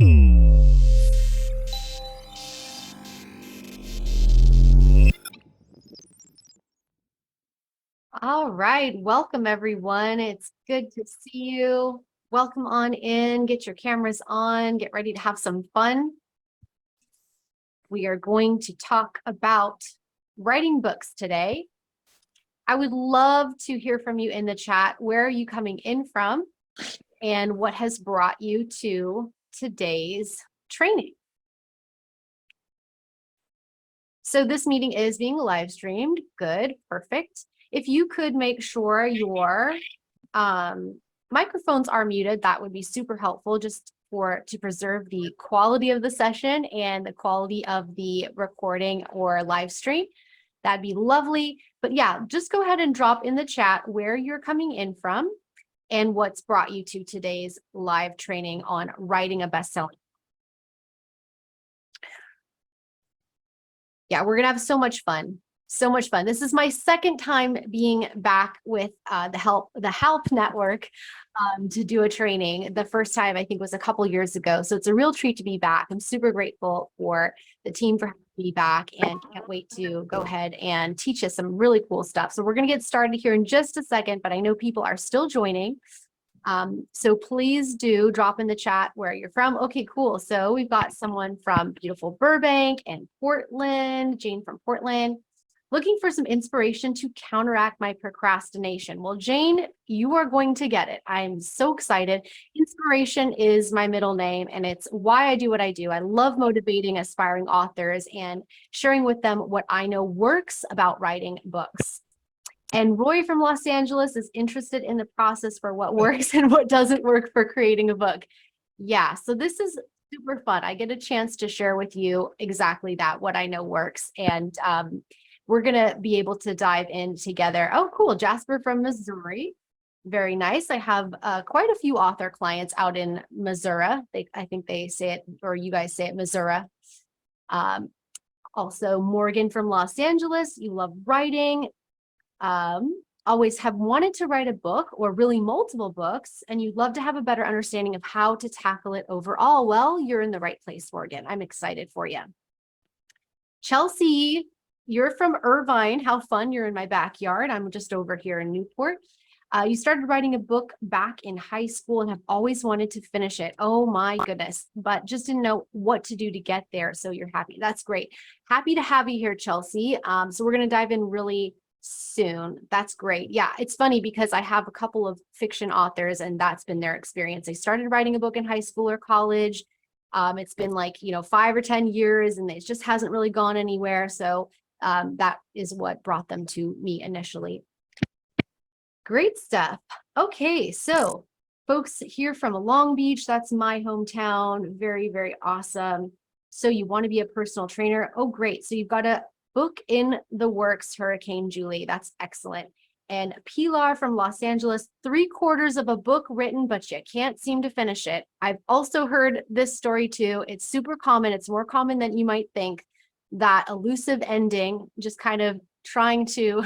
All right, welcome everyone. It's good to see you. Welcome on in, get your cameras on, get ready to have some fun. We are going to talk about writing books today. I would love to hear from you in the chat. Where are you coming in from and what has brought you to today's training? So this meeting is being live streamed. Good, perfect. If you could make sure your microphones are muted, that would be super helpful just to preserve the quality of the session and the quality of the recording or live stream. That'd be lovely. But yeah, just go ahead and drop in the chat where you're coming in from and what's brought you to today's live training on writing a best-selling. Yeah, we're gonna have so much fun. So much fun. This is my second time being back with the Help Network to do a training. The first time I think was a couple years ago. So it's a real treat to be back. I'm super grateful for the team for having me back and can't wait to go ahead and teach us some really cool stuff. So we're gonna get started here in just a second, but I know people are still joining. So please do drop in the chat where you're from. Okay, cool. So we've got someone from beautiful Burbank and Portland, Jane from Portland, looking for some inspiration to counteract my procrastination. Well, Jane, you are going to get it. I'm so excited. Inspiration is my middle name and it's why I do what I do. I love motivating aspiring authors and sharing with them what I know works about writing books. And Roy from Los Angeles is interested in the process for what works and what doesn't work for creating a book. Yeah, so this is super fun. I get a chance to share with you exactly that, what I know works. And we're going to be able to dive in together. Oh, cool. Jasper from Missouri. Very nice. I have quite a few author clients out in Missouri. I think they say it, or you guys say it, Missouri. Also, Morgan from Los Angeles. You love writing. Always have wanted to write a book or really multiple books, and you'd love to have a better understanding of how to tackle it overall. Well, you're in the right place, Morgan. I'm excited for you. Chelsea, you're from Irvine. How fun. You're in my backyard. I'm just over here in Newport. You started writing a book back in high school and have always wanted to finish it. Oh my goodness, but just didn't know what to do to get there. So you're happy. That's great. Happy to have you here, Chelsea. So we're going to dive in really soon. That's great. Yeah, it's funny because I have a couple of fiction authors and that's been their experience. They started writing a book in high school or college. It's been like, 5 or 10 years and it just hasn't really gone anywhere. So that is what brought them to me initially. Great stuff. Okay, so folks here from Long Beach, that's my hometown. Very, very awesome. So you want to be a personal trainer? Oh, great. So you've got a book in the works, Hurricane Julie. That's excellent. And Pilar from Los Angeles, 3/4 of a book written, but you can't seem to finish it. I've also heard this story too. It's super common. It's more common than you might think, that elusive ending, just kind of trying to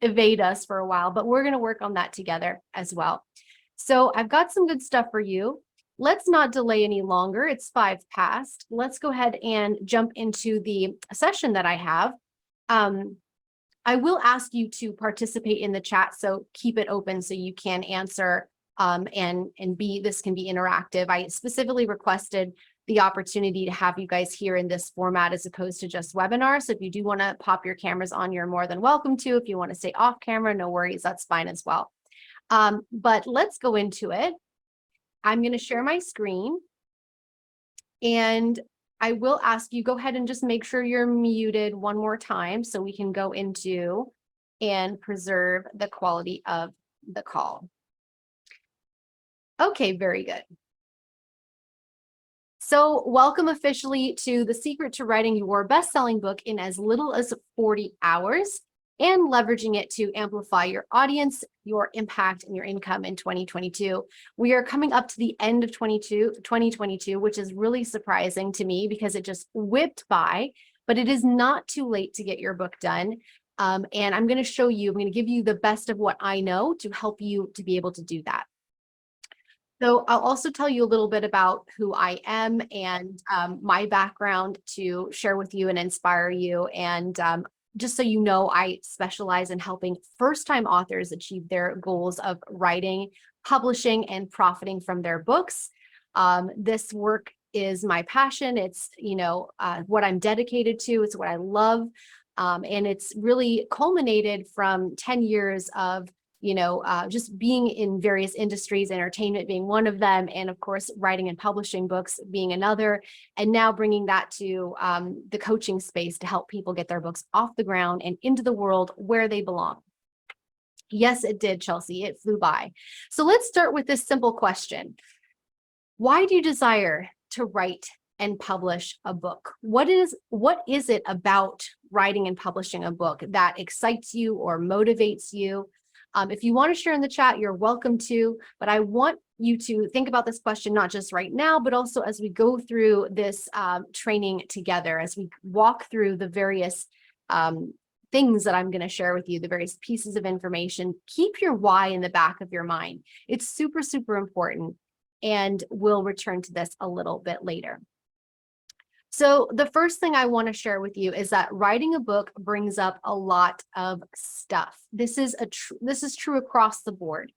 evade us for a while, but we're going to work on that together as well. So I've got some good stuff for you. Let's not delay any longer. It's 5 past. Let's go ahead and jump into the session that I have. I will ask you to participate in the chat, so keep it open so you can answer and this can be interactive. I specifically requested the opportunity to have you guys here in this format as opposed to just webinar. So if you do want to pop your cameras on, you're more than welcome to. If you want to stay off camera, no worries, that's fine as well. But let's go into it. I'm going to share my screen and I will ask you, go ahead and just make sure you're muted one more time so we can go into and preserve the quality of the call. Okay, very good. So welcome officially to The Secret to Writing Your Best-Selling Book in as little as 40 hours and leveraging it to amplify your audience, your impact, and your income in 2022. We are coming up to the end of 2022, which is really surprising to me because it just whipped by, but it is not too late to get your book done. And I'm going to give you the best of what I know to help you to be able to do that. So I'll also tell you a little bit about who I am and my background to share with you and inspire you. And just so you know, I specialize in helping first-time authors achieve their goals of writing, publishing, and profiting from their books. This work is my passion. It's, what I'm dedicated to. It's what I love. And it's really culminated from 10 years of just being in various industries, entertainment being one of them, and of course, writing and publishing books being another, and now bringing that to the coaching space to help people get their books off the ground and into the world where they belong. Yes, it did, Chelsea. It flew by. So let's start with this simple question. Why do you desire to write and publish a book? What is it about writing and publishing a book that excites you or motivates you? If you want to share in the chat, you're welcome to, but I want you to think about this question, not just right now, but also as we go through this training together, as we walk through the various things that I'm going to share with you, the various pieces of information. Keep your why in the back of your mind. It's super, super important. And we'll return to this a little bit later. So the first thing I want to share with you is that writing a book brings up a lot of stuff. This is true across the board.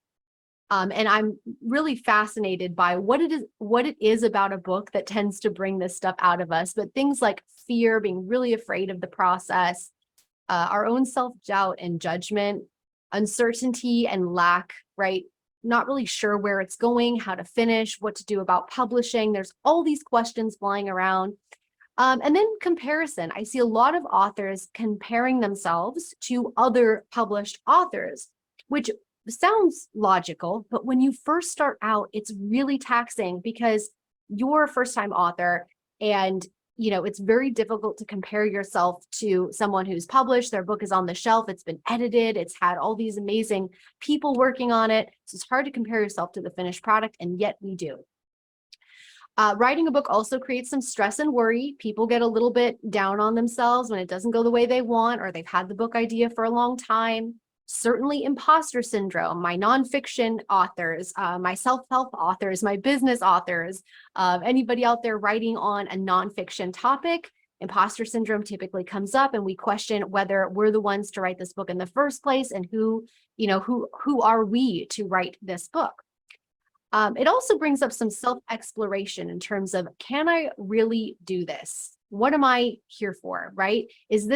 And I'm really fascinated by what it is about a book that tends to bring this stuff out of us. But things like fear, being really afraid of the process, our own self-doubt and judgment, uncertainty and lack, right? Not really sure where it's going, how to finish, what to do about publishing. There's all these questions flying around. And then comparison. I see a lot of authors comparing themselves to other published authors, which sounds logical, but when you first start out, it's really taxing because you're a first-time author and it's very difficult to compare yourself to someone who's published, their book is on the shelf, it's been edited, it's had all these amazing people working on it. So it's hard to compare yourself to the finished product, and yet we do. Writing a book also creates some stress and worry. People get a little bit down on themselves when it doesn't go the way they want, or they've had the book idea for a long time. Certainly imposter syndrome. My nonfiction authors, my self-help authors, my business authors, anybody out there writing on a nonfiction topic, imposter syndrome typically comes up, and we question whether we're the ones to write this book in the first place, and who are we to write this book. It also brings up some self-exploration in terms of, can I really do this? What am I here for, right? Is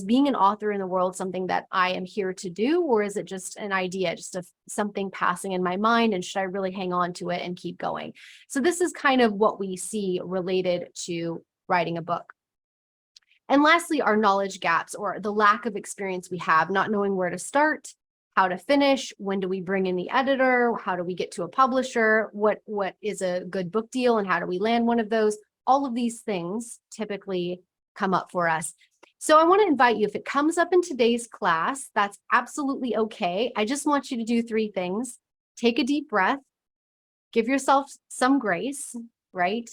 being an author in the world something that I am here to do, or is it just an idea, just something passing in my mind, and should I really hang on to it and keep going? So this is kind of what we see related to writing a book. And lastly, our knowledge gaps, or the lack of experience we have, not knowing where to start, how to finish, when do we bring in the editor, how do we get to a publisher, what is a good book deal, and how do we land one of those? All of these things typically come up for us. So I want to invite you, if it comes up in today's class, that's absolutely okay. I just want you to do 3 things. Take a deep breath, give yourself some grace, right?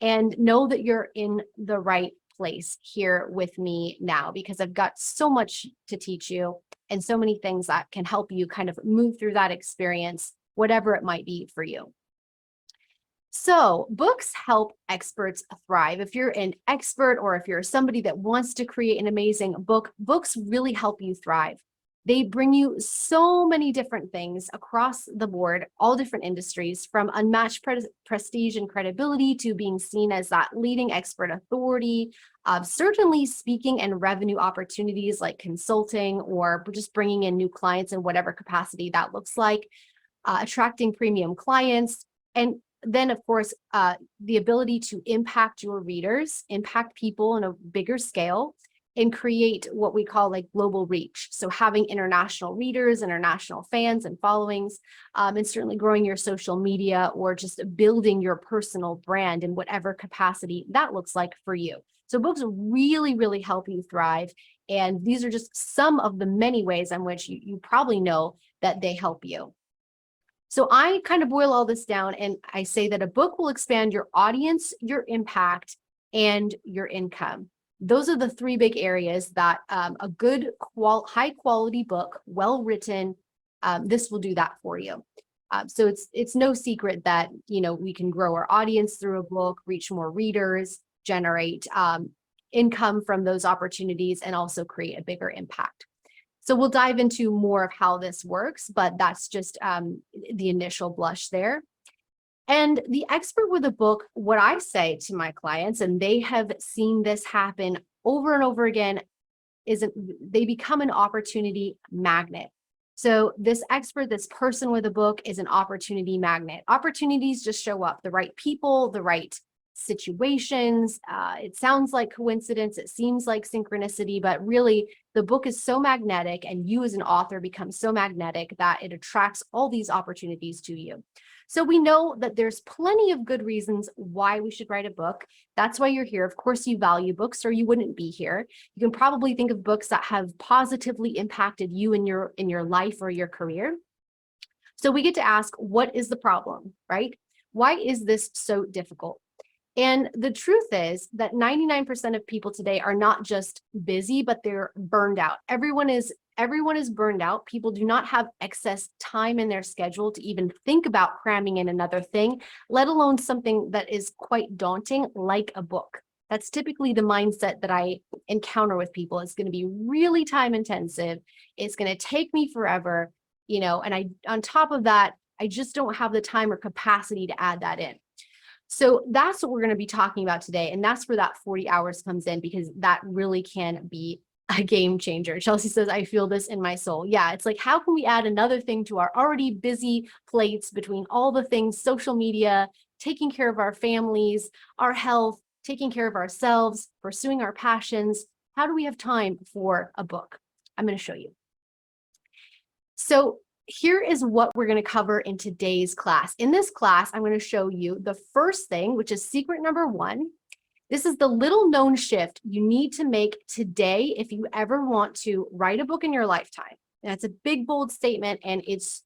And know that you're in the right place here with me now, because I've got so much to teach you and so many things that can help you kind of move through that experience, whatever it might be for you. So books help experts thrive. If you're an expert, or if you're somebody that wants to create an amazing book, books really help you thrive. They bring you so many different things across the board, all different industries, from unmatched prestige and credibility to being seen as that leading expert authority, certainly speaking and revenue opportunities like consulting, or just bringing in new clients in whatever capacity that looks like, attracting premium clients, and then, of course, the ability to impact your readers, impact people on a bigger scale, and create what we call like global reach. So having international readers, international fans and followings, and certainly growing your social media, or just building your personal brand in whatever capacity that looks like for you. So books really, really help you thrive. And these are just some of the many ways in which you probably know that they help you. So I kind of boil all this down, and I say that a book will expand your audience, your impact, and your income. Those are the 3 big areas that a good high quality book, well written, this will do that for you. So it's no secret that, we can grow our audience through a book, reach more readers, generate income from those opportunities, and also create a bigger impact. So we'll dive into more of how this works, but that's just the initial blush there. And the expert with a book, what I say to my clients, and they have seen this happen over and over again, is they become an opportunity magnet. So this expert, this person with a book, is an opportunity magnet. Opportunities just show up, the right people, the right situations. It sounds like coincidence, it seems like synchronicity, but really the book is so magnetic, and you as an author become so magnetic that it attracts all these opportunities to you. So we know that there's plenty of good reasons why we should write a book. That's why you're here. Of course, you value books, or you wouldn't be here. You can probably think of books that have positively impacted you in your life or your career. So we get to ask, what is the problem, right? Why is this so difficult? And the truth is that 99% of people today are not just busy, but they're burned out. Everyone is burned out. People do not have excess time in their schedule to even think about cramming in another thing, let alone something that is quite daunting, like a book. That's typically the mindset that I encounter with people. It's going to be really time intensive. It's going to take me forever, and on top of that, I just don't have the time or capacity to add that in. So that's what we're going to be talking about today. And that's where that 40 hours comes in, because that really can be a game changer. Chelsea says, I feel this in my soul. Yeah, it's like, how can we add another thing to our already busy plates between all the things, social media, taking care of our families, our health, taking care of ourselves, pursuing our passions? How do we have time for a book? I'm going to show you. So here is what we're going to cover in today's class. In this class, I'm going to show you the first thing, which is secret number 1. This is the little known shift you need to make today if you ever want to write a book in your lifetime. And that's a big, bold statement, and it's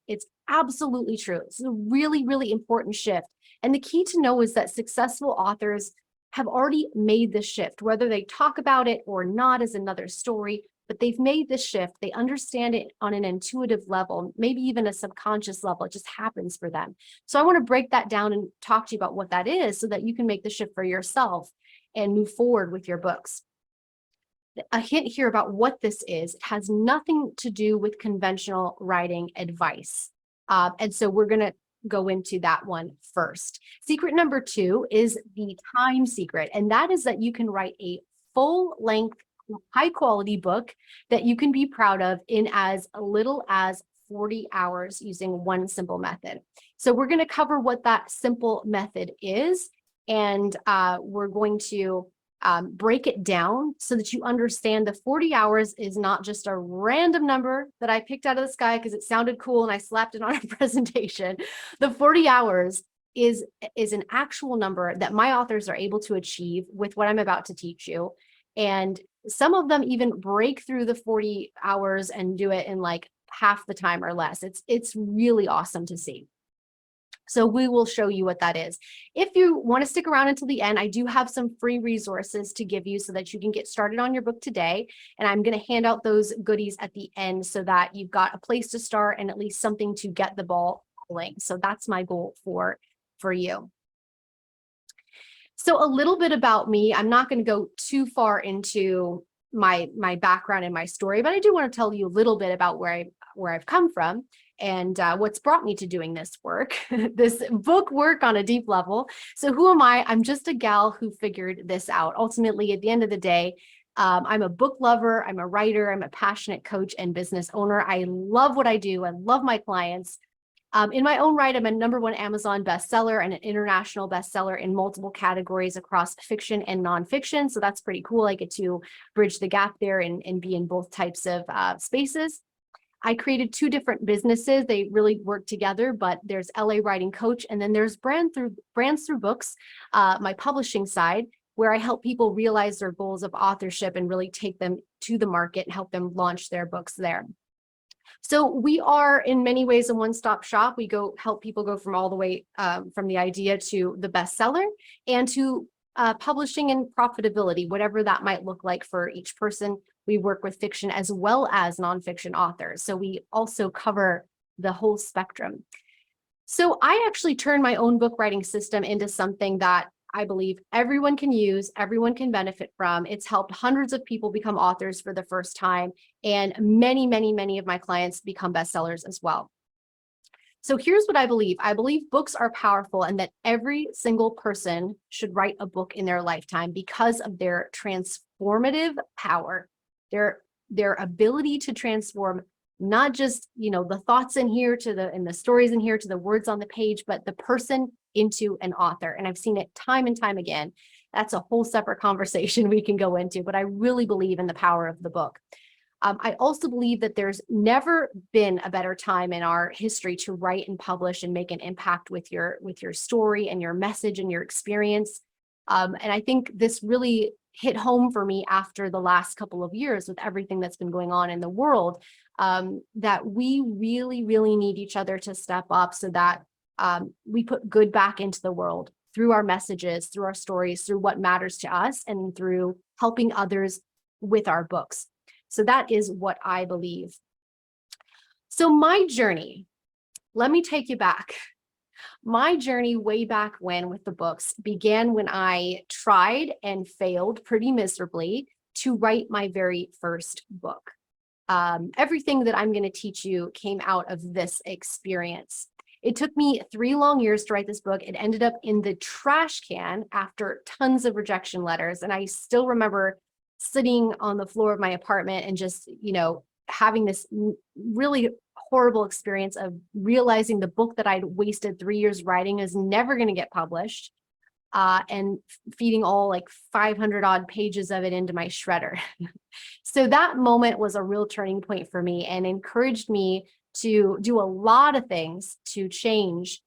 absolutely true. It's a really, really important shift. And the key to know is that successful authors have already made this shift. Whether they talk about it or not is another story, but they've made this shift. They understand it on an intuitive level, maybe even a subconscious level. It just happens for them. So I want to break that down and talk to you about what that is so that you can make the shift for yourself and move forward with your books. A hint here about what this is: it has nothing to do with conventional writing advice. And so we're going to go into that one first. Secret number 2 is the time secret. And that is that you can write a full-length, high-quality book that you can be proud of in as little as 40 hours using one simple method. So we're going to cover what that simple method is, and we're going to break it down so that you understand the 40 hours is not just a random number that I picked out of the sky because it sounded cool and I slapped it on a presentation. The 40 hours is an actual number that my authors are able to achieve with what I'm about to teach you. And some of them even break through the 40 hours and do it in like half the time or less. It's really awesome to see. So we will show you what that is. If you want to stick around until the end, I do have some free resources to give you so that you can get started on your book today. And I'm going to hand out those goodies at the end so that you've got a place to start and at least something to get the ball rolling. So that's my goal for you. So a little bit about me. I'm not going to go too far into my background and my story, but I do want to tell you a little bit about where I've come from and what's brought me to doing this work, this book work on a deep level. So who am I? I'm just a gal who figured this out. Ultimately, at the end of the day, I'm a book lover, I'm a writer, I'm a passionate coach and business owner. I love what I do. I love my clients. In my own right, I'm a #1 Amazon bestseller and an international bestseller in multiple categories across fiction and nonfiction. So that's pretty cool. I get to bridge the gap there and be in both types of spaces. I created 2 different businesses. They really work together, but there's LA Writing Coach, and then there's Brands Through Books, my publishing side, where I help people realize their goals of authorship and really take them to the market and help them launch their books there. So we are in many ways a one-stop shop. We help people go from all the way from the idea to the bestseller and to publishing and profitability, whatever that might look like for each person. We work with fiction as well as nonfiction authors. So we also cover the whole spectrum. So I actually turned my own book writing system into something that I believe everyone can use, everyone can benefit from. It's helped hundreds of people become authors for the first time, and many, many, many of my clients become bestsellers as well. So here's what I believe. I believe books are powerful and that every single person should write a book in their lifetime because of their transformative power, their ability to transform not just, the thoughts in here to the stories in here to the words on the page, but the person into an author. And I've seen it time and time again. That's a whole separate conversation we can go into, but I really believe in the power of the book. I also believe that there's never been a better time in our history to write and publish and make an impact with your story and your message and your experience. And I think this really hit home for me after the last couple of years with everything that's been going on in the world, that we really, really need each other to step up so that we put good back into the world through our messages, through our stories, through what matters to us, and through helping others with our books. So that is what I believe. So my journey, let me take you back. My journey way back when with the books began when I tried and failed pretty miserably to write my very first book. Everything that I'm going to teach you came out of this experience. It took me 3 long years to write this book. It ended up in the trash can after tons of rejection letters. And I still remember sitting on the floor of my apartment and just, having this really horrible experience of realizing the book that I'd wasted 3 years writing is never going to get published, and feeding all like 500 odd pages of it into my shredder. So that moment was a real turning point for me and encouraged me to do a lot of things to change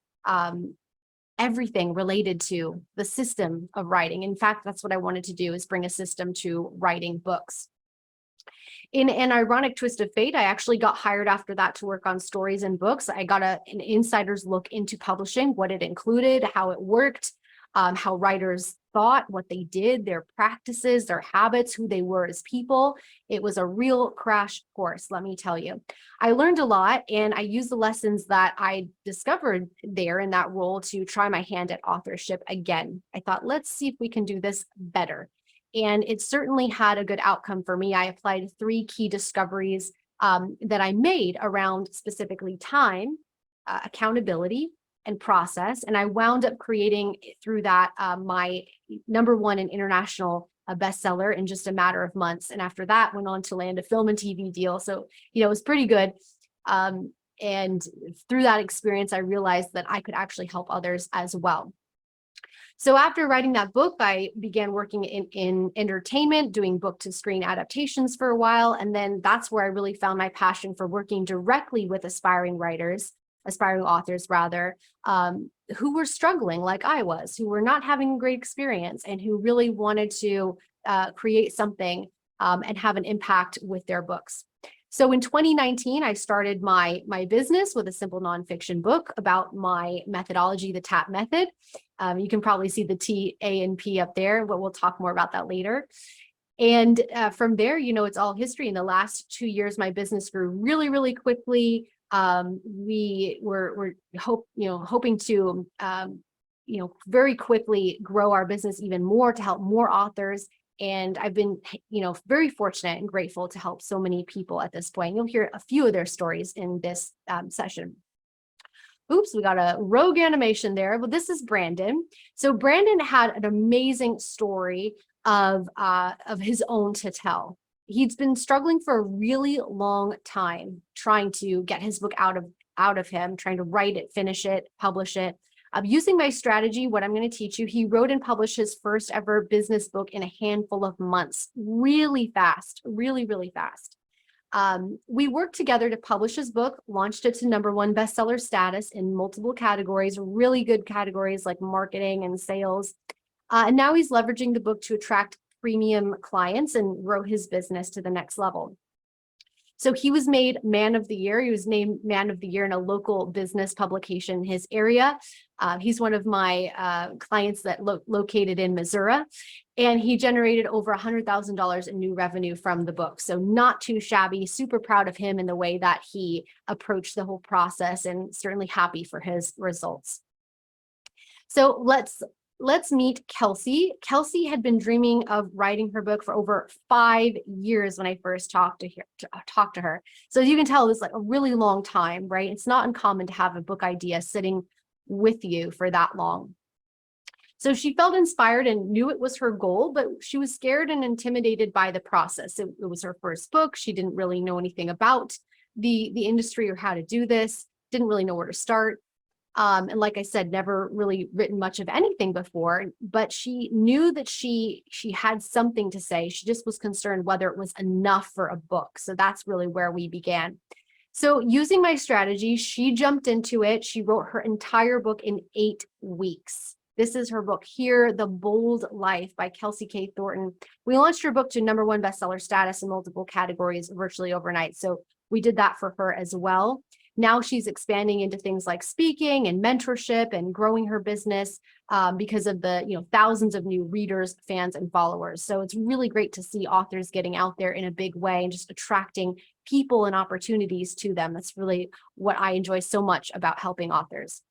everything related to the system of writing. In fact, that's what I wanted to do, is bring a system to writing books. In an ironic twist of fate, I actually got hired after that to work on stories and books. I got an insider's look into publishing, what it included, how it worked, how writers thought, what they did, their practices, their habits, who they were as people. It was a real crash course, let me tell you. I learned a lot, and I used the lessons that I discovered there in that role to try my hand at authorship again. I thought, let's see if we can do this better. And it certainly had a good outcome for me. I applied 3 key discoveries that I made around specifically time, accountability, and process. And I wound up creating through that my #1 in international bestseller in just a matter of months. And after that, went on to land a film and TV deal. So, it was pretty good. And through that experience, I realized that I could actually help others as well. So after writing that book, I began working in entertainment, doing book to screen adaptations for a while. And then that's where I really found my passion for working directly with aspiring authors rather, who were struggling like I was, who were not having a great experience and who really wanted to create something and have an impact with their books. So in 2019, I started my business with a simple nonfiction book about my methodology, the TAP method. You can probably see the T, A, and P up there, but we'll talk more about that later. And from there, it's all history. In the last 2 years, my business grew really, really quickly. We were hoping to, very quickly grow our business even more to help more authors. And I've been, very fortunate and grateful to help so many people at this point. You'll hear a few of their stories in this session. Oops, we got a rogue animation there, but this is Brandon. So Brandon had an amazing story of his own to tell. He's been struggling for a really long time, trying to get his book out of him, trying to write it, finish it, publish it. Using my strategy, what I'm going to teach you, he wrote and published his first ever business book in a handful of months, really fast, really, really fast. We worked together to publish his book, launched it to #1 bestseller status in multiple categories, really good categories like marketing and sales. And now he's leveraging the book to attract premium clients and grow his business to the next level. So he was made Man of the Year. He was named Man of the Year in a local business publication in his area. He's one of my clients that located in Missouri, and he generated over $100,000 in new revenue from the book. So not too shabby, super proud of him in the way that he approached the whole process, and certainly happy for his results. So let's meet Kelsey. Kelsey had been dreaming of writing her book for over 5 years when I first talked to her. So as you can tell, it's like a really long time, right? It's not uncommon to have a book idea sitting with you for that long. So she felt inspired and knew it was her goal, but she was scared and intimidated by the process. It was her first book. She didn't really know anything about the industry or how to do this, didn't really know where to start. And like I said, never really written much of anything before, but she knew that she had something to say. She just was concerned whether it was enough for a book. So that's really where we began. So using my strategy, she jumped into it. She wrote her entire book in 8 weeks. This is her book here, The Bold Life by Kelsey K. Thornton. We launched her book to #1 bestseller status in multiple categories virtually overnight. So we did that for her as well. Now she's expanding into things like speaking and mentorship and growing her business because of the thousands of new readers, fans, and followers. So it's really great to see authors getting out there in a big way and just attracting people and opportunities to them. That's really what I enjoy so much about helping authors.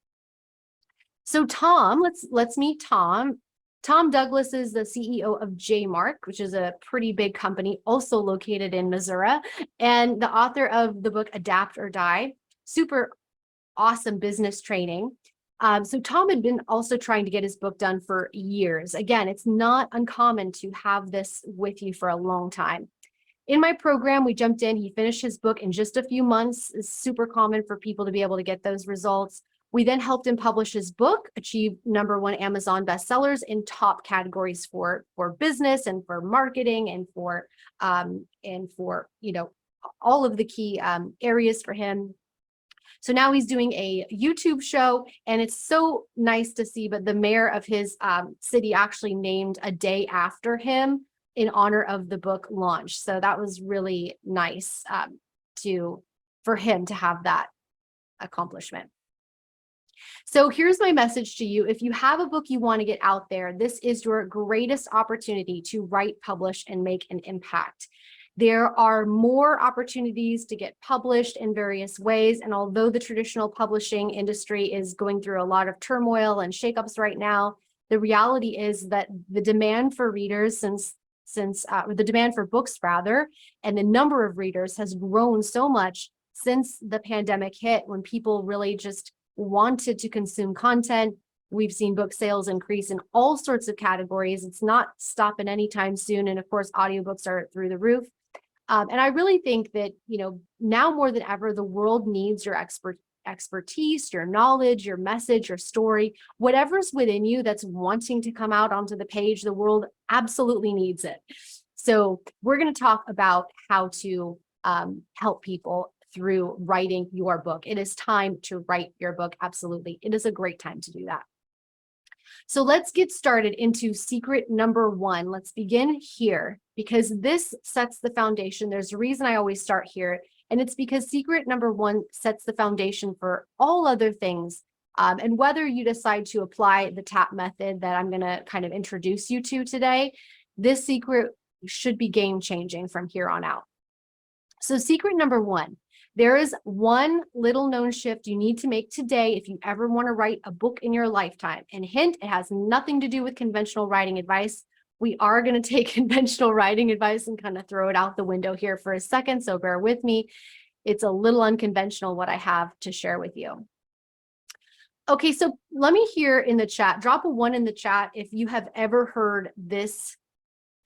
So Tom, let's meet Tom. Tom Douglas is the CEO of JMark, which is a pretty big company, also located in Missouri, and the author of the book Adapt or Die. Super awesome business training. So Tom had been also trying to get his book done for years. Again, it's not uncommon to have this with you for a long time. In my program, we jumped in. He finished his book in just a few months. It's super common for people to be able to get those results. We then helped him publish his book, achieve #1 Amazon bestsellers in top categories for business and for marketing and for all of the key areas for him. So now he's doing a YouTube show, and it's so nice to see, but the mayor of his city actually named a day after him in honor of the book launch. So that was really nice for him to have that accomplishment. So here's my message to you. If you have a book you want to get out there, this is your greatest opportunity to write, publish, and make an impact. There are more opportunities to get published in various ways. And although the traditional publishing industry is going through a lot of turmoil and shakeups right now, the reality is that the demand for readers the demand for books rather, and the number of readers has grown so much since the pandemic hit, when people really just wanted to consume content. We've seen book sales increase in all sorts of categories. It's not stopping anytime soon. And of course, audiobooks are through the roof. And I really think that, now more than ever, the world needs your expertise, your knowledge, your message, your story, whatever's within you that's wanting to come out onto the page. The world absolutely needs it. So we're going to talk about how to help people through writing your book. It is time to write your book. Absolutely. It is a great time to do that. So let's get started into secret #1. Let's begin here because this sets the foundation. There's a reason I always start here, and it's because secret #1 sets the foundation for all other things. And whether you decide to apply the TAP method that I'm going to kind of introduce you to today, this secret should be game changing from here on out. So secret #1. There is one little known shift you need to make today if you ever want to write a book in your lifetime. And hint, it has nothing to do with conventional writing advice. We are going to take conventional writing advice and kind of throw it out the window here for a second, so bear with me. It's a little unconventional what I have to share with you. Okay, so let me hear in the chat, drop a 1 in the chat if you have ever heard this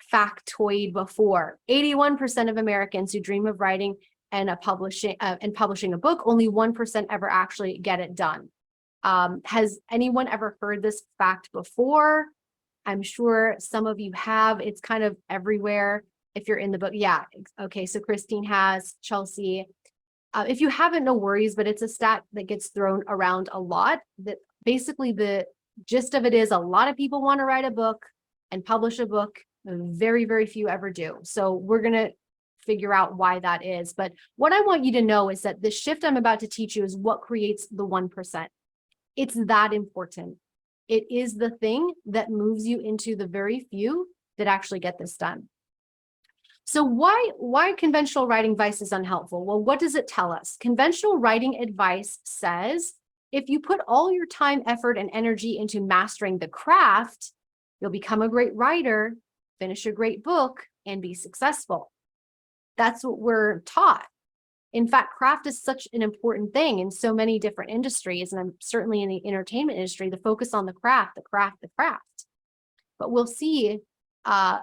factoid before. 81% of Americans who dream of writing and publishing a book, only 1% ever actually get it done. Has anyone ever heard this fact before? I'm sure some of you have. It's kind of everywhere if you're in the book. Yeah, okay, so Christine has, Chelsea. If you haven't, no worries, but it's a stat that gets thrown around a lot. That basically the gist of it is a lot of people want to write a book and publish a book. Very, very few ever do. So we're going to figure out why that is. But what I want you to know is that the shift I'm about to teach you is what creates the 1%. It's that important. It is the thing that moves you into the very few that actually get this done. So why conventional writing advice is unhelpful? Well, what does it tell us? Conventional writing advice says, if you put all your time, effort, and energy into mastering the craft, you'll become a great writer, finish a great book, and be successful. That's what we're taught. In fact, craft is such an important thing in so many different industries, and I'm certainly in the entertainment industry, the focus on the craft, the craft, the craft. But we'll see, a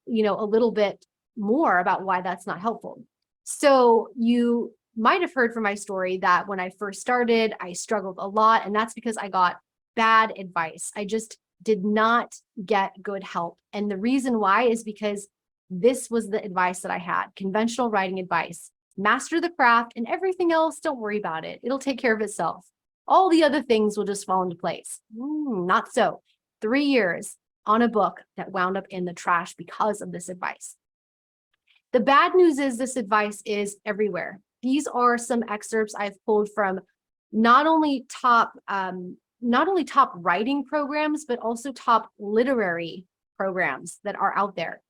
little bit more about why that's not helpful. So you might have heard from my story that when I first started, I struggled a lot, and that's because I got bad advice. I just did not get good help. And the reason why is because this was the advice that I had, conventional writing advice. Master the craft, and everything else, don't worry about it. It'll take care of itself. All the other things will just fall into place. Not so. 3 years on a book that wound up in the trash because of this advice. The bad news is this advice is everywhere. These are some excerpts I've pulled from not only top writing programs, but also top literary programs that are out there.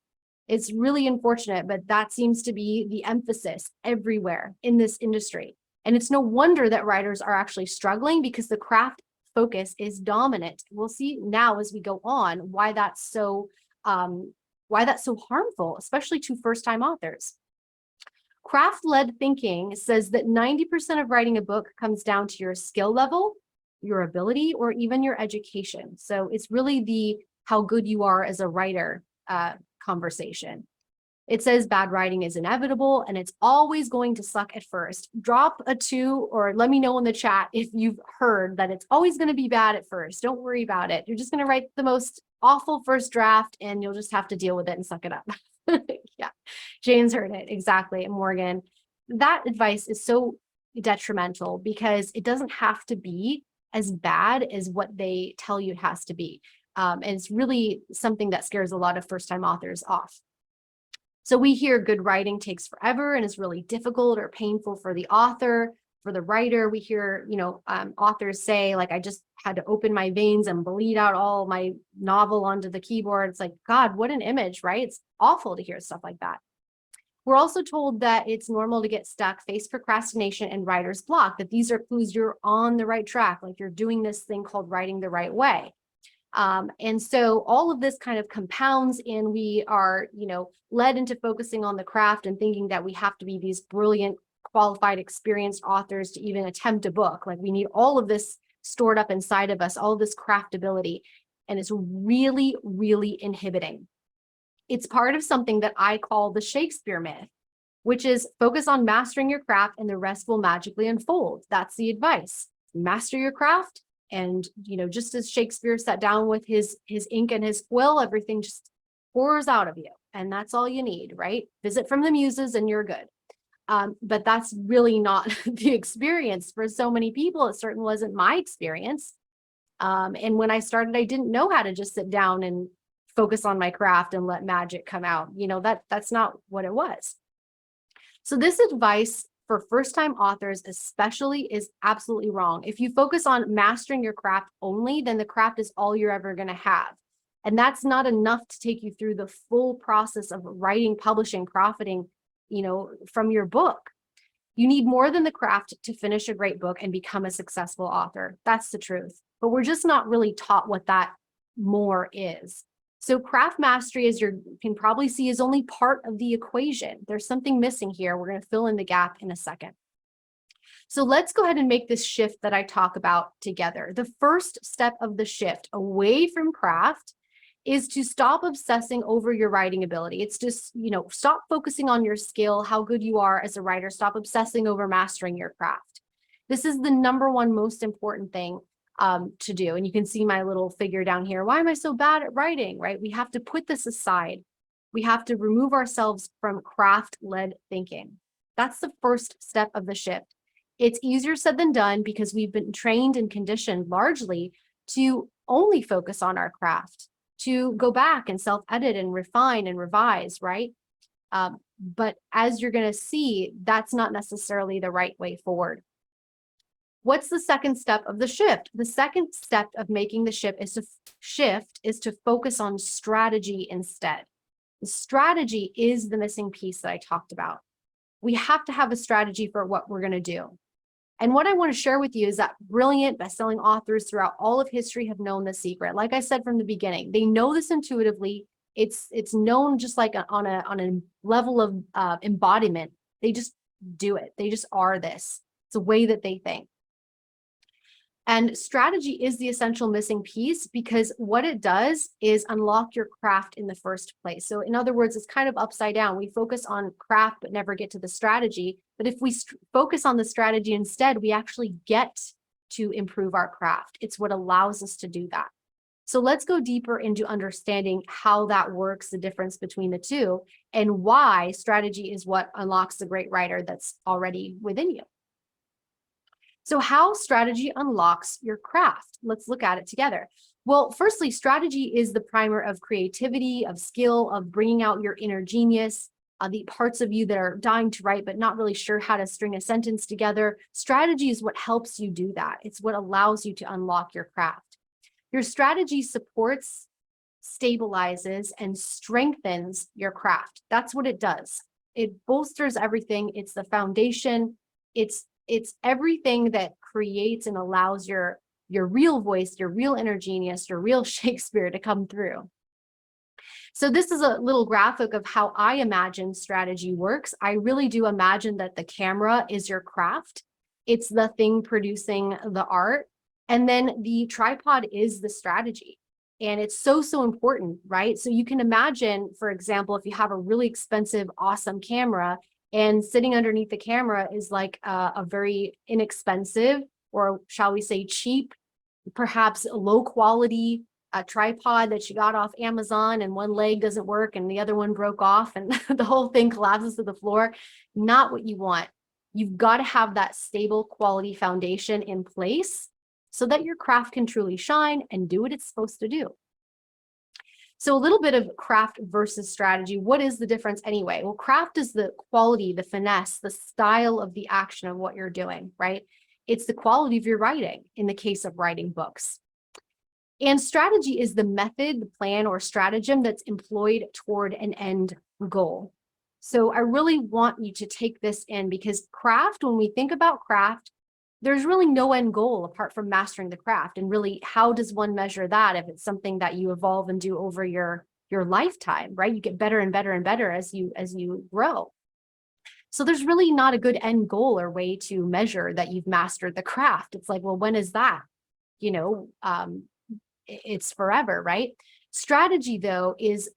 It's really unfortunate, but that seems to be the emphasis everywhere in this industry. And it's no wonder that writers are actually struggling because the craft focus is dominant. We'll see now as we go on why that's so harmful, especially to first-time authors. Craft-led thinking says that 90% of writing a book comes down to your skill level, your ability, or even your education. So it's really the how good you are as a writer conversation. It says bad writing is inevitable and it's always going to suck at first. Drop a 2 or let me know in the chat if you've heard that it's always going to be bad at first. Don't worry about it. You're just going to write the most awful first draft and you'll just have to deal with it and suck it up. Yeah, Jane's heard it. Exactly. And Morgan, that advice is so detrimental because it doesn't have to be as bad as what they tell you it has to be. And it's really something that scares a lot of first-time authors off. So we hear good writing takes forever and is really difficult or painful for the author, for the writer. We hear, authors say, like, I just had to open my veins and bleed out all my novel onto the keyboard. It's like, God, what an image, right? It's awful to hear stuff like that. We're also told that it's normal to get stuck, face procrastination, and writer's block, that these are clues you're on the right track, like you're doing this thing called writing the right way. And so all of this kind of compounds and we are, led into focusing on the craft and thinking that we have to be these brilliant, qualified, experienced authors to even attempt a book. Like we need all of this stored up inside of us, all of this craftability. And it's really, really inhibiting. It's part of something that I call the Shakespeare Myth, which is focus on mastering your craft and the rest will magically unfold. That's the advice. Master your craft. And, just as Shakespeare sat down with his ink and his quill, everything just pours out of you. And that's all you need, right? Visit from the muses and you're good. But that's really not the experience for so many people. It certainly wasn't my experience. And when I started, I didn't know how to just sit down and focus on my craft and let magic come out. That's not what it was. So this advice for first-time authors especially is absolutely wrong. If you focus on mastering your craft only, then the craft is all you're ever going to have. And that's not enough to take you through the full process of writing, publishing, profiting, from your book. You need more than the craft to finish a great book and become a successful author. That's the truth. But we're just not really taught what that more is. So craft mastery, as you can probably see, is only part of the equation. There's something missing here. We're going to fill in the gap in a second. So let's go ahead and make this shift that I talk about together. The first step of the shift away from craft is to stop obsessing over your writing ability. It's just, stop focusing on your skill, how good you are as a writer. Stop obsessing over mastering your craft. This is the #1 most important thing to do. And you can see my little figure down here. Why am I so bad at writing, right? We have to put this aside. We have to remove ourselves from craft-led thinking. That's the first step of the shift. It's easier said than done because we've been trained and conditioned largely to only focus on our craft, to go back and self-edit and refine and revise, right? But as you're going to see, that's not necessarily the right way forward. What's the second step of the shift? The second step of making the shift is to focus on strategy instead. The strategy is the missing piece that I talked about. We have to have a strategy for what we're going to do. And what I want to share with you is that brilliant best-selling authors throughout all of history have known the secret. Like I said from the beginning, they know this intuitively. It's known just like on a level of embodiment. They just do it. They just are this. It's a way that they think. And strategy is the essential missing piece because what it does is unlock your craft in the first place. So in other words, it's kind of upside down. We focus on craft, but never get to the strategy. But if we focus on the strategy instead, we actually get to improve our craft. It's what allows us to do that. So let's go deeper into understanding how that works, the difference between the two, and why strategy is what unlocks the great writer that's already within you. So how strategy unlocks your craft? Let's look at it together. Well, firstly, strategy is the primer of creativity, of skill, of bringing out your inner genius, the parts of you that are dying to write, but not really sure how to string a sentence together. Strategy is what helps you do that. It's what allows you to unlock your craft. Your strategy supports, stabilizes, and strengthens your craft. That's what it does. It bolsters everything. It's the foundation. It's everything that creates and allows your real voice, your real inner genius, your real Shakespeare to come through. So this is a little graphic of how I imagine strategy works. I really do imagine that the camera is your craft. It's the thing producing the art. And then the tripod is the strategy. And it's so important, right? So you can imagine, for example, if you have a really expensive, awesome camera, and sitting underneath the camera is like a very inexpensive, or shall we say cheap, perhaps low quality tripod that you got off Amazon, and one leg doesn't work and the other one broke off and the whole thing collapses to the floor. Not what you want. You've got to have that stable quality foundation in place so that your craft can truly shine and do what it's supposed to do. So a little bit of craft versus strategy. What is the difference anyway? Well, craft is the quality, the finesse, the style of the action of what you're doing, right? It's the quality of your writing in the case of writing books. And strategy is the method, the plan, or stratagem that's employed toward an end goal. So I really want you to take this in, because craft, when we think about craft, there's really no end goal apart from mastering the craft. And really, how does one measure that if it's something that you evolve and do over your lifetime, right? You get better and better and better as you grow. So there's really not a good end goal or way to measure that you've mastered the craft. It's like, well, when is that? It's forever, right? Strategy, though, is,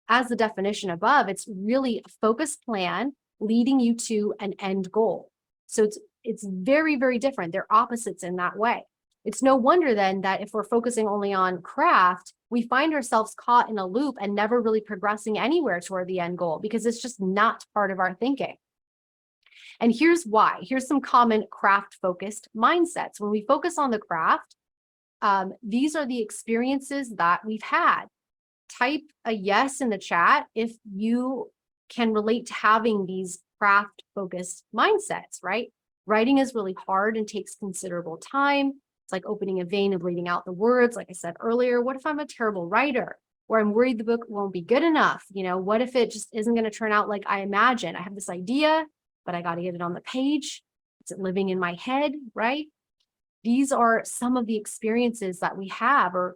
as the definition above, it's really a focused plan leading you to an end goal. So it's very, very different. They're opposites in that way. It's no wonder then that if we're focusing only on craft, we find ourselves caught in a loop and never really progressing anywhere toward the end goal, because it's just not part of our thinking. And here's why. Here's some common craft-focused mindsets. When we focus on the craft, these are the experiences that we've had. Type a yes in the chat if you can relate to having these craft-focused mindsets, right? Writing is really hard and takes considerable time. It's like opening a vein and bleeding out the words. Like I said earlier, what if I'm a terrible writer, or I'm worried the book won't be good enough? What if it just isn't going to turn out like I imagine? I have this idea, but I got to get it on the page. It's living in my head, right? These are some of the experiences that we have, or,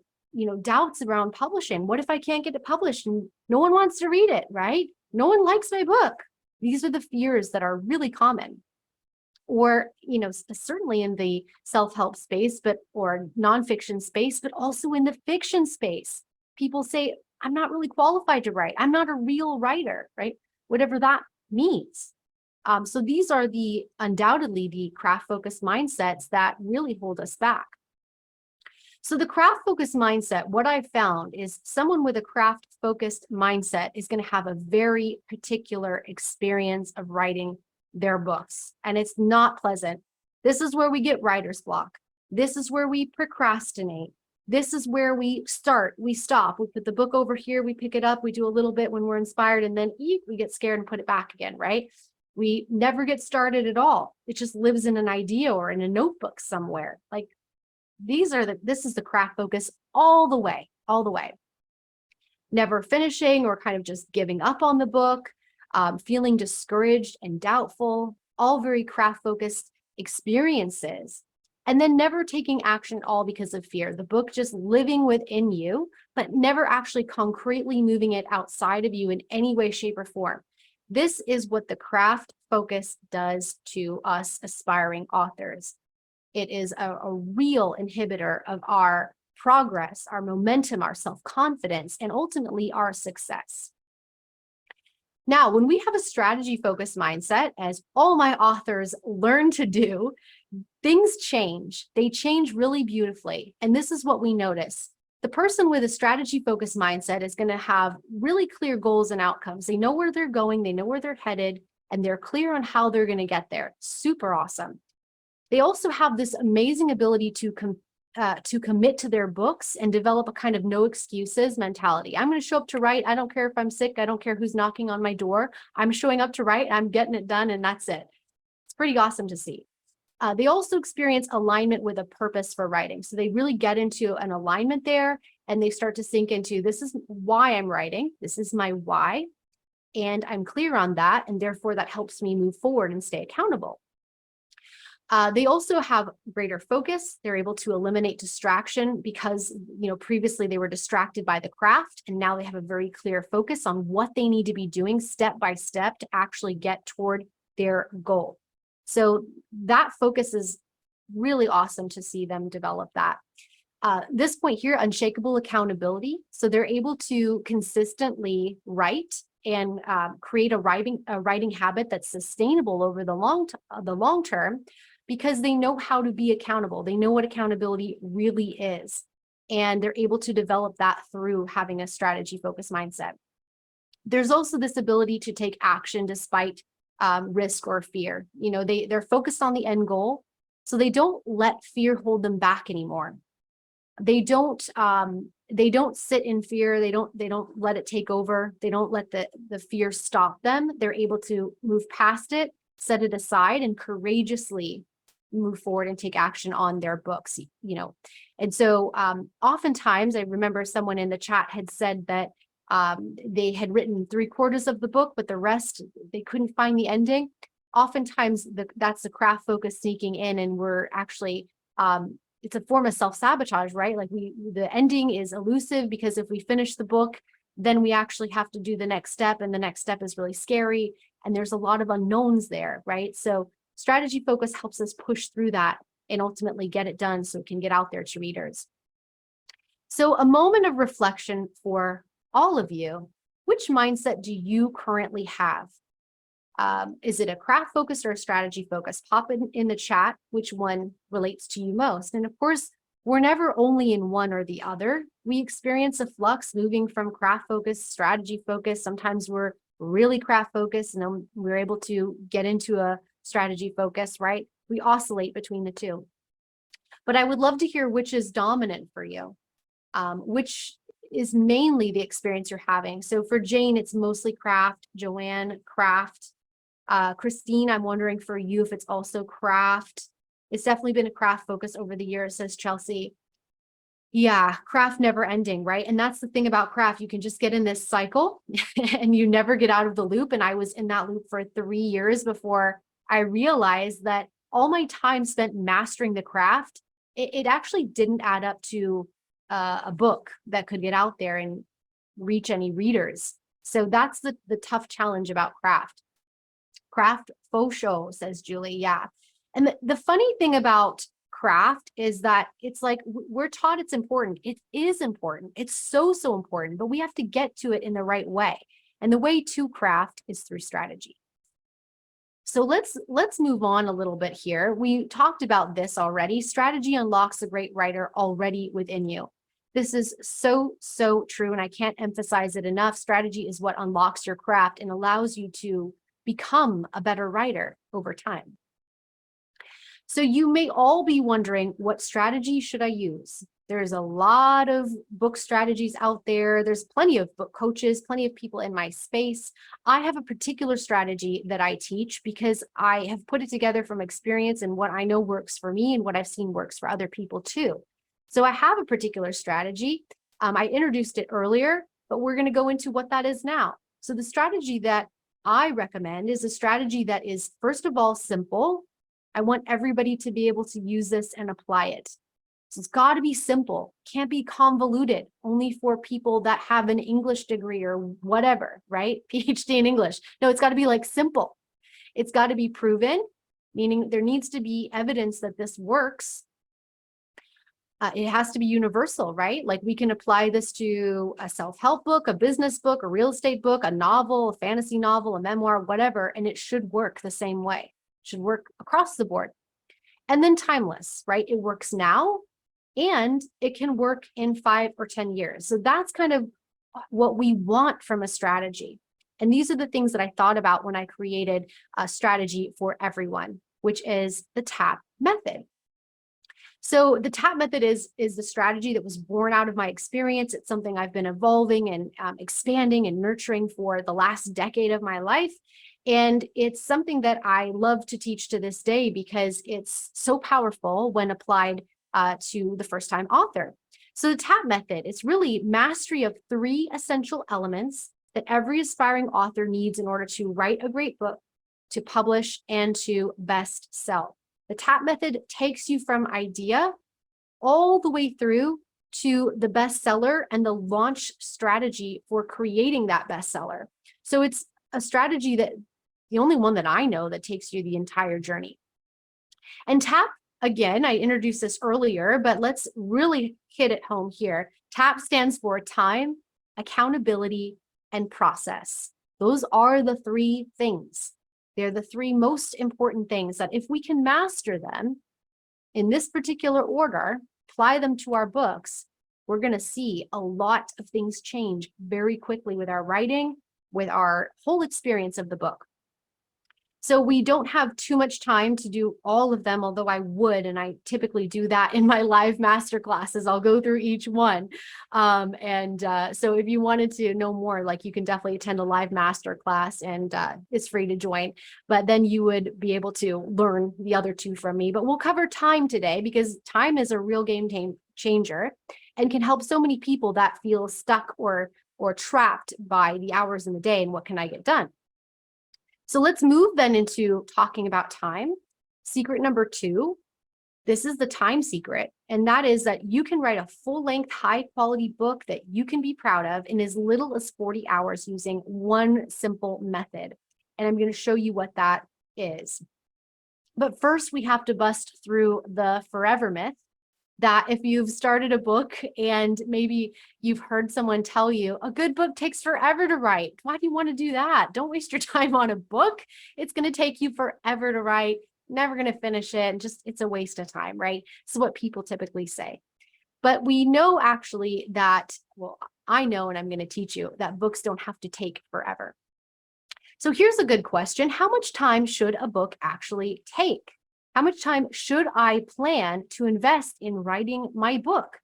doubts around publishing. What if I can't get it published and no one wants to read it, right? No one likes my book. These are the fears that are really common. Or, certainly in the self-help space, or nonfiction space, but also in the fiction space. People say, I'm not really qualified to write. I'm not a real writer, right? Whatever that means. So these are undoubtedly the craft-focused mindsets that really hold us back. So the craft-focused mindset, what I've found is someone with a craft-focused mindset is going to have a very particular experience of writing their books. And it's not pleasant. This is where we get writer's block. This is where we procrastinate. This is where we start, we stop, we put the book over here, we pick it up, we do a little bit when we're inspired, and then we get scared and put it back again, right? We never get started at all. It just lives in an idea or in a notebook somewhere. Like this is the craft focus all the way, all the way. Never finishing or kind of just giving up on the book, feeling discouraged and doubtful, all very craft focused experiences. And then never taking action at all because of fear. The book just living within you, but never actually concretely moving it outside of you in any way, shape, or form. This is what the craft focus does to us aspiring authors. It is a real inhibitor of our progress, our momentum, our self-confidence, and ultimately our success. Now, when we have a strategy-focused mindset, as all my authors learn to do, things change. They change really beautifully. And this is what we notice. The person with a strategy-focused mindset is going to have really clear goals and outcomes. They know where they're going, they know where they're headed, and they're clear on how they're going to get there. Super awesome. They also have this amazing ability to commit to their books and develop a kind of no excuses mentality. I'm going to show up to write. I don't care if I'm sick. I don't care who's knocking on my door. I'm showing up to write. I'm getting it done, and that's it. It's pretty awesome to see. They also experience alignment with a purpose for writing. So they really get into an alignment there, and they start to sink into, this is why I'm writing. This is my why. And I'm clear on that. And therefore that helps me move forward and stay accountable. They also have greater focus. They're able to eliminate distraction because, previously they were distracted by the craft, and now they have a very clear focus on what they need to be doing step by step to actually get toward their goal. So that focus is really awesome to see them develop that. This point here, unshakable accountability. So they're able to consistently write and create a writing habit that's sustainable over the long term, because they know how to be accountable. They know what accountability really is. And they're able to develop that through having a strategy-focused mindset. There's also this ability to take action despite risk or fear. They're focused on the end goal, so they don't let fear hold them back anymore. They don't sit in fear. They don't let it take over. They don't let the fear stop them. They're able to move past it, set it aside, and courageously move forward and take action on their books. And so oftentimes, I remember someone in the chat had said that they had written 3/4 of the book, but the rest, they couldn't find the ending. Oftentimes that's the craft focus sneaking in, and we're actually, it's a form of self-sabotage, right? Like the ending is elusive, because if we finish the book, then we actually have to do the next step, and the next step is really scary. And there's a lot of unknowns there, right? So strategy focus helps us push through that and ultimately get it done so it can get out there to readers. So a moment of reflection for all of you. Which mindset do you currently have? Is it a craft focus or a strategy focus? Pop in the chat which one relates to you most. And of course, we're never only in one or the other. We experience a flux moving from craft focus, strategy focus. Sometimes we're really craft focused, and then we're able to get into a strategy focus, right? We oscillate between the two. But I would love to hear which is dominant for you, which is mainly the experience you're having. So for Jane, it's mostly craft. Joanne, craft. Christine, I'm wondering for you if it's also craft. It's definitely been a craft focus over the years, says Chelsea. Yeah, craft never ending, right? And that's the thing about craft. You can just get in this cycle and you never get out of the loop. And I was in that loop for 3 years before I realized that all my time spent mastering the craft, it actually didn't add up to a book that could get out there and reach any readers. So that's the tough challenge about craft. Craft faux show, says Julie. Yeah. And the funny thing about craft is that it's like we're taught it's important. It is important. It's so important, but we have to get to it in the right way. And the way to craft is through strategy. So let's move on a little bit here. We talked about this already. Strategy unlocks a great writer already within you. This is so true, and I can't emphasize it enough. Strategy is what unlocks your craft and allows you to become a better writer over time. So you may all be wondering, what strategy should I use? There's a lot of book strategies out there. There's plenty of book coaches, plenty of people in my space. I have a particular strategy that I teach because I have put it together from experience and what I know works for me and what I've seen works for other people too. So I have a particular strategy. I introduced it earlier, but we're going to go into what that is now. So the strategy that I recommend is a strategy that is, first of all, simple. I want everybody to be able to use this and apply it. So it's got to be simple, can't be convoluted, only for people that have an English degree or whatever, right? PhD in English. No, it's got to be like simple. It's got to be proven, meaning there needs to be evidence that this works. It has to be universal, right? Like we can apply this to a self-help book, a business book, a real estate book, a novel, a fantasy novel, a memoir, whatever, and it should work the same way. It should work across the board. And then timeless, right? It works now and it can work in 5 or 10 years. So that's kind of what we want from a strategy. And these are the things that I thought about when I created a strategy for everyone, which is the TAP method. So the TAP method is the strategy that was born out of my experience. It's something I've been evolving and expanding and nurturing for the last decade of my life. And it's something that I love to teach to this day because it's so powerful when applied to the first-time author. So the TAP method is really mastery of 3 essential elements that every aspiring author needs in order to write a great book, to publish, and to best sell. The TAP method takes you from idea all the way through to the bestseller and the launch strategy for creating that bestseller. So it's a strategy that the only one that I know that takes you the entire journey. And TAP, again, I introduced this earlier, but let's really hit it home here. TAP stands for time, accountability, and process. Those are the 3 things. They're the 3 most important things that if we can master them in this particular order, apply them to our books, we're going to see a lot of things change very quickly with our writing, with our whole experience of the book. So we don't have too much time to do all of them, although I would, and I typically do that in my live master classes. I'll go through each one. So if you wanted to know more, like you can definitely attend a live master class and it's free to join, but then you would be able to learn the other 2 from me. But we'll cover time today because time is a real game changer and can help so many people that feel stuck or trapped by the hours in the day and what can I get done. So let's move then into talking about time. Secret number 2, this is the time secret. And that is that you can write a full-length, high-quality book that you can be proud of in as little as 40 hours using one simple method. And I'm going to show you what that is. But first, we have to bust through the forever myth, that if you've started a book and maybe you've heard someone tell you a good book takes forever to write. Why do you want to do that? Don't waste your time on a book. It's going to take you forever to write, never going to finish it, and just it's a waste of time, right? So what people typically say. But we know actually that, well, I know, and I'm going to teach you that books don't have to take forever. So here's a good question. How much time should a book actually take? How much time should I plan to invest in writing my book?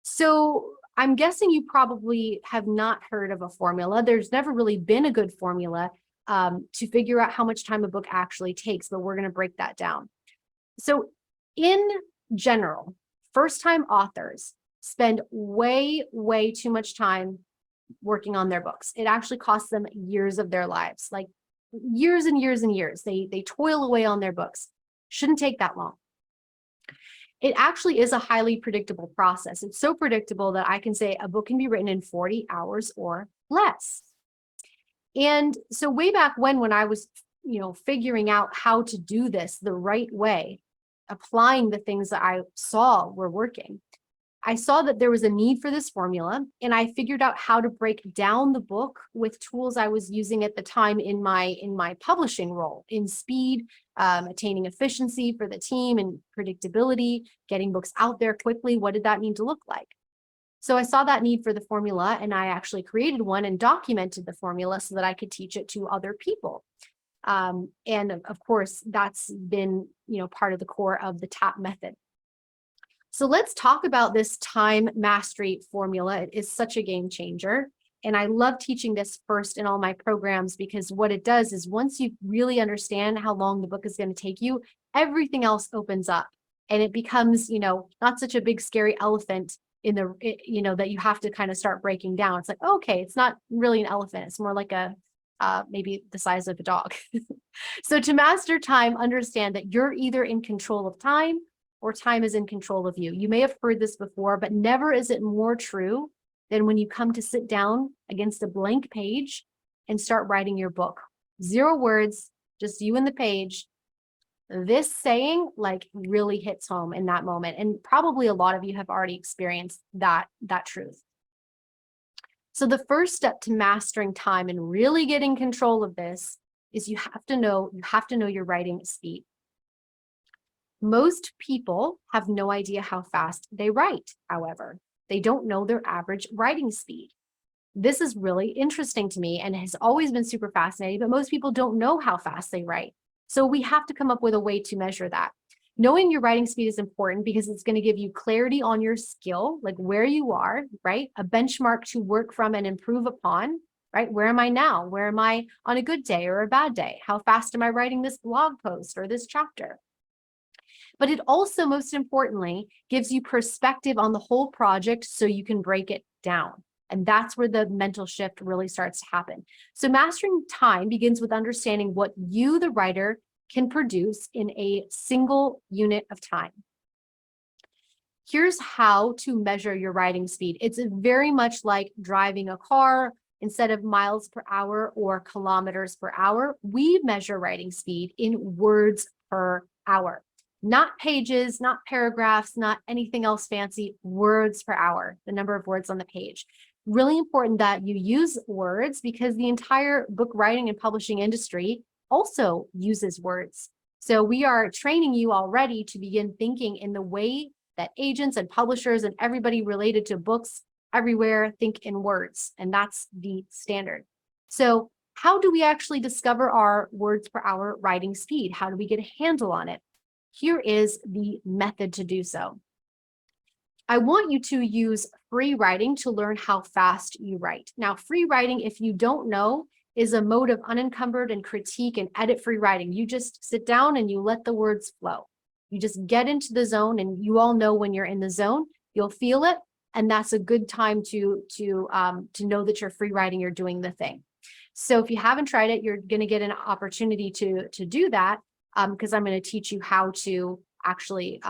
So I'm guessing you probably have not heard of a formula. There's never really been a good formula to figure out how much time a book actually takes, but we're going to break that down. So in general, first-time authors spend way, way too much time working on their books. It actually costs them years of their lives, like years and years and years. They toil away on their books. Shouldn't take that long. It actually is a highly predictable process. It's so predictable that I can say a book can be written in 40 hours or less. And so way back when I was, figuring out how to do this the right way, applying the things that I saw were working, I saw that there was a need for this formula, and I figured out how to break down the book with tools I was using at the time in my publishing role, in speed, attaining efficiency for the team, and predictability, getting books out there quickly. What did that need to look like? So I saw that need for the formula, and I actually created one and documented the formula so that I could teach it to other people. And of course, that's been part of the core of the TAP method. So let's talk about this time mastery formula. It is such a game changer. And I love teaching this first in all my programs, because what it does is once you really understand how long the book is going to take you, everything else opens up and it becomes, not such a big scary elephant in the, that you have to kind of start breaking down. It's like, okay, it's not really an elephant. It's more like maybe the size of a dog. So to master time, understand that you're either in control of time or time is in control of you. You may have heard this before, but never is it more true than when you come to sit down against a blank page and start writing your book. 0 words, just you and the page. This saying really hits home in that moment. And probably a lot of you have already experienced that truth. So the first step to mastering time and really getting control of this is you have to know your writing speed. Most people have no idea how fast they write, however. They don't know their average writing speed. This is really interesting to me and has always been super fascinating, but most people don't know how fast they write. So we have to come up with a way to measure that. Knowing your writing speed is important because it's going to give you clarity on your skill, like where you are, right? A benchmark to work from and improve upon, right? Where am I now? Where am I on a good day or a bad day? How fast am I writing this blog post or this chapter? But it also, most importantly, gives you perspective on the whole project so you can break it down. And that's where the mental shift really starts to happen. So mastering time begins with understanding what you, the writer, can produce in a single unit of time. Here's how to measure your writing speed. It's very much like driving a car. Instead of miles per hour or kilometers per hour, we measure writing speed in words per hour. Not pages, not paragraphs, not anything else fancy, words per hour, the number of words on the page. Really important that you use words because the entire book writing and publishing industry also uses words. So we are training you already to begin thinking in the way that agents and publishers and everybody related to books everywhere think in words, and that's the standard. So how do we actually discover our words per hour writing speed? How do we get a handle on it? Here is the method to do so. I want you to use free writing to learn how fast you write. Now, free writing, if you don't know, is a mode of unencumbered and critique and edit-free writing. You just sit down and you let the words flow. You just get into the zone, and you all know when you're in the zone, you'll feel it, and that's a good time to know that you're free writing, you're doing the thing. So if you haven't tried it, you're going to get an opportunity to do that. Because I'm going to teach you how to actually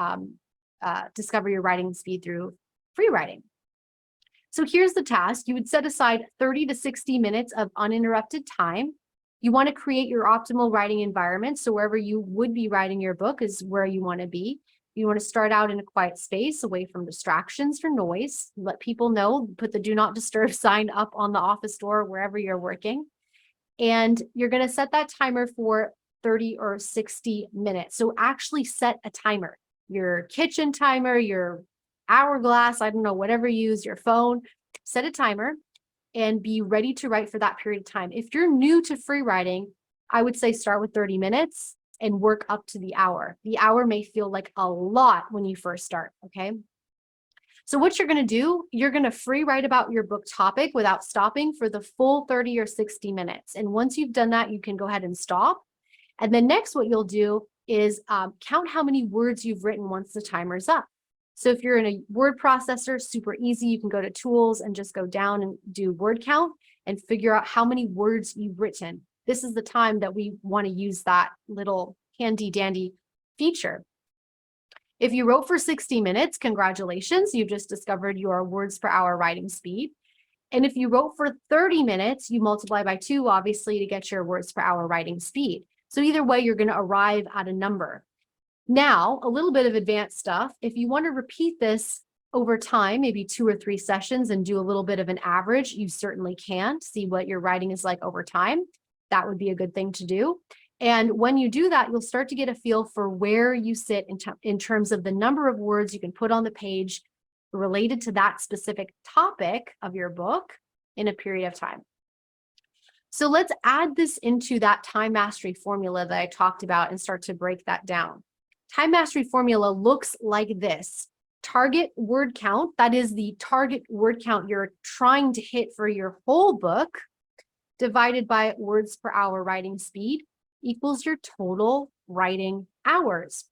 discover your writing speed through free writing. So here's the task. You would set aside 30 to 60 minutes of uninterrupted time. You want to create your optimal writing environment. So wherever you would be writing your book is where you want to be. You want to start out in a quiet space away from distractions or noise. Let people know, put the do not disturb sign up on the office door wherever you're working. And you're going to set that timer for 30 or 60 minutes. So actually set a timer, your kitchen timer, your hourglass, I don't know, whatever you use, your phone, set a timer and be ready to write for that period of time. If you're new to free writing, I would say start with 30 minutes and work up to the hour. The hour may feel like a lot when you first start, okay? So what you're going to do, you're going to free write about your book topic without stopping for the full 30 or 60 minutes. And once you've done that, you can go ahead and stop. And then next, what you'll do is count how many words you've written once the timer's up. So if you're in a word processor, super easy. You can go to tools and just go down and do word count and figure out how many words you've written. This is the time that we want to use that little handy dandy feature. If you wrote for 60 minutes, congratulations, you've just discovered your words per hour writing speed. And if you wrote for 30 minutes, you multiply by 2, obviously, to get your words per hour writing speed. So either way, you're going to arrive at a number. Now, a little bit of advanced stuff. If you want to repeat this over time, maybe 2 or 3 sessions and do a little bit of an average, you certainly can see what your writing is like over time. That would be a good thing to do. And when you do that, you'll start to get a feel for where you sit in terms of the number of words you can put on the page related to that specific topic of your book in a period of time. So let's add this into that time mastery formula that I talked about and start to break that down. Time mastery formula looks like this. target word count, that is the target word count you're trying to hit for your whole book, divided by words per hour writing speed, equals your total writing hours.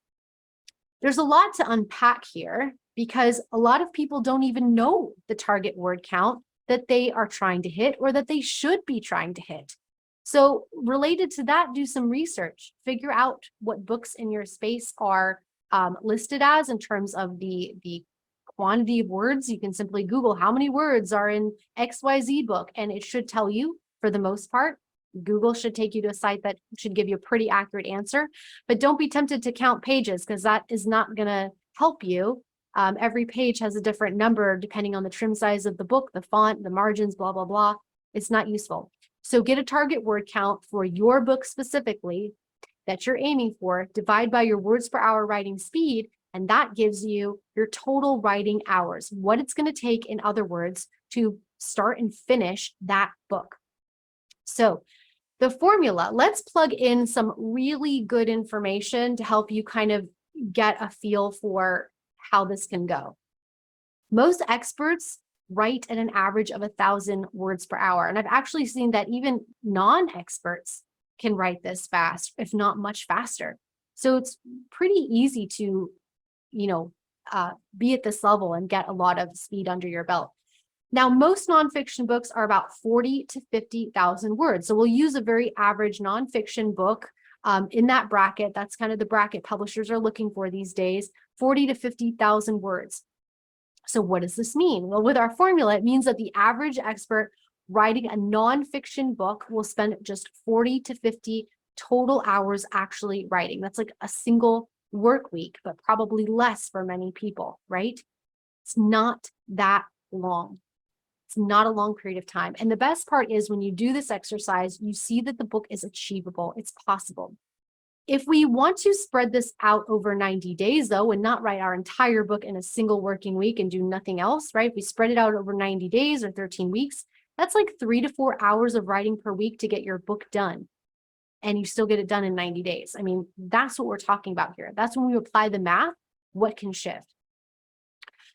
There's a lot to unpack here because a lot of people don't even know the target word count that they are trying to hit or that they should be trying to hit. So related to that, do some research, figure out what books in your space are listed as in terms of the quantity of words. You can simply Google how many words are in XYZ book, and it should tell you for the most part. Google should take you to a site that should give you a pretty accurate answer, but don't be tempted to count pages because that is not going to help you. Every page has a different number depending on the trim size of the book, the font, the margins, blah, blah, blah. It's not useful. So get a target word count for your book specifically that you're aiming for, divide by your words per hour writing speed, and that gives you your total writing hours, what it's going to take, in other words, to start and finish that book. So the formula, let's plug in some really good information to help you kind of get a feel for how this can go. Most experts write at an average of 1,000 words per hour. And I've actually seen that even non-experts can write this fast, if not much faster. So it's pretty easy to, be at this level and get a lot of speed under your belt. Now, most nonfiction books are about 40 to 50,000 words. So we'll use a very average nonfiction book in that bracket. That's kind of the bracket publishers are looking for these days, 40 to 50,000 words. So what does this mean? Well, with our formula, it means that the average expert writing a nonfiction book will spend just 40 to 50 total hours actually writing. That's like a single work week, but probably less for many people, right? It's not that long. It's not a long period of time. And the best part is when you do this exercise, you see that the book is achievable. It's possible. If we want to spread this out over 90 days, though, and not write our entire book in a single working week and do nothing else, right? If we spread it out over 90 days or 13 weeks, that's like 3 to 4 hours of writing per week to get your book done. And you still get it done in 90 days. I mean, that's what we're talking about here. That's when we apply the math, what can shift.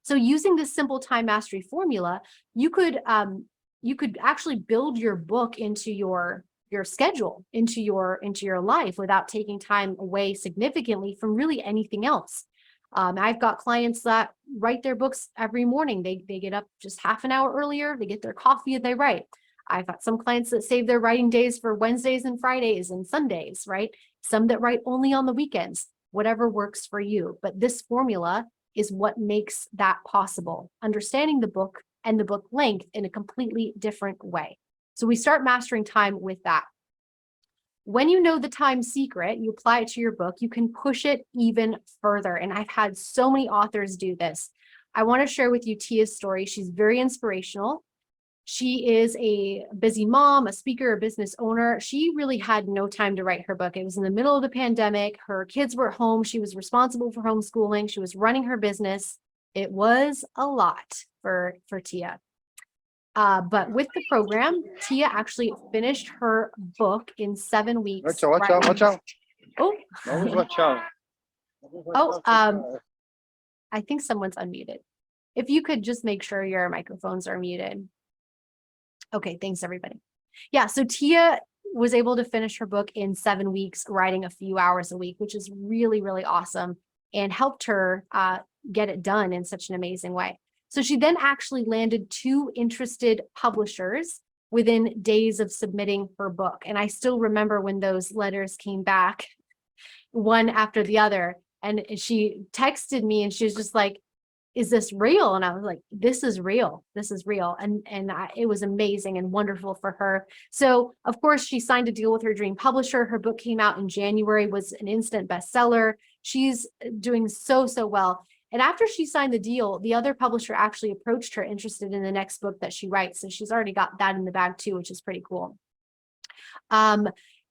So using this simple time mastery formula, you could actually build your book into your schedule, into your life without taking time away significantly from really anything else. I've got clients that write their books every morning. They get up just half an hour earlier, they get their coffee and they write. I've got some clients that save their writing days for Wednesdays and Fridays and Sundays, right? Some that write only on the weekends, whatever works for you. But this formula is what makes that possible, understanding the book and the book length in a completely different way. So we start mastering time with that. When you know the time secret, you apply it to your book, you can push it even further. And I've had so many authors do this. I want to share with you Tia's story. She's very inspirational. She is a busy mom, a speaker, a business owner. She really had no time to write her book. It was in the middle of the pandemic. Her kids were at home. She was responsible for homeschooling. She was running her business. It was a lot for Tia. But with the program, Tia actually finished her book in 7 weeks. Watch out. Oh, Watch out. I think someone's unmuted. If you could just make sure your microphones are muted. Okay, thanks everybody. Yeah, so Tia was able to finish her book in 7 weeks, writing a few hours a week, which is really, really awesome, and helped her get it done in such an amazing way. So she then actually landed 2 interested publishers within days of submitting her book. And I still remember when those letters came back, one after the other, and she texted me and she was just like, is this real? And I was like, this is real. This is real. And it was amazing and wonderful for her. So of course she signed a deal with her dream publisher. Her book came out in January, was an instant bestseller. She's doing so well. And after she signed the deal, the other publisher actually approached her interested in the next book that she writes. So she's already got that in the bag too, which is pretty cool.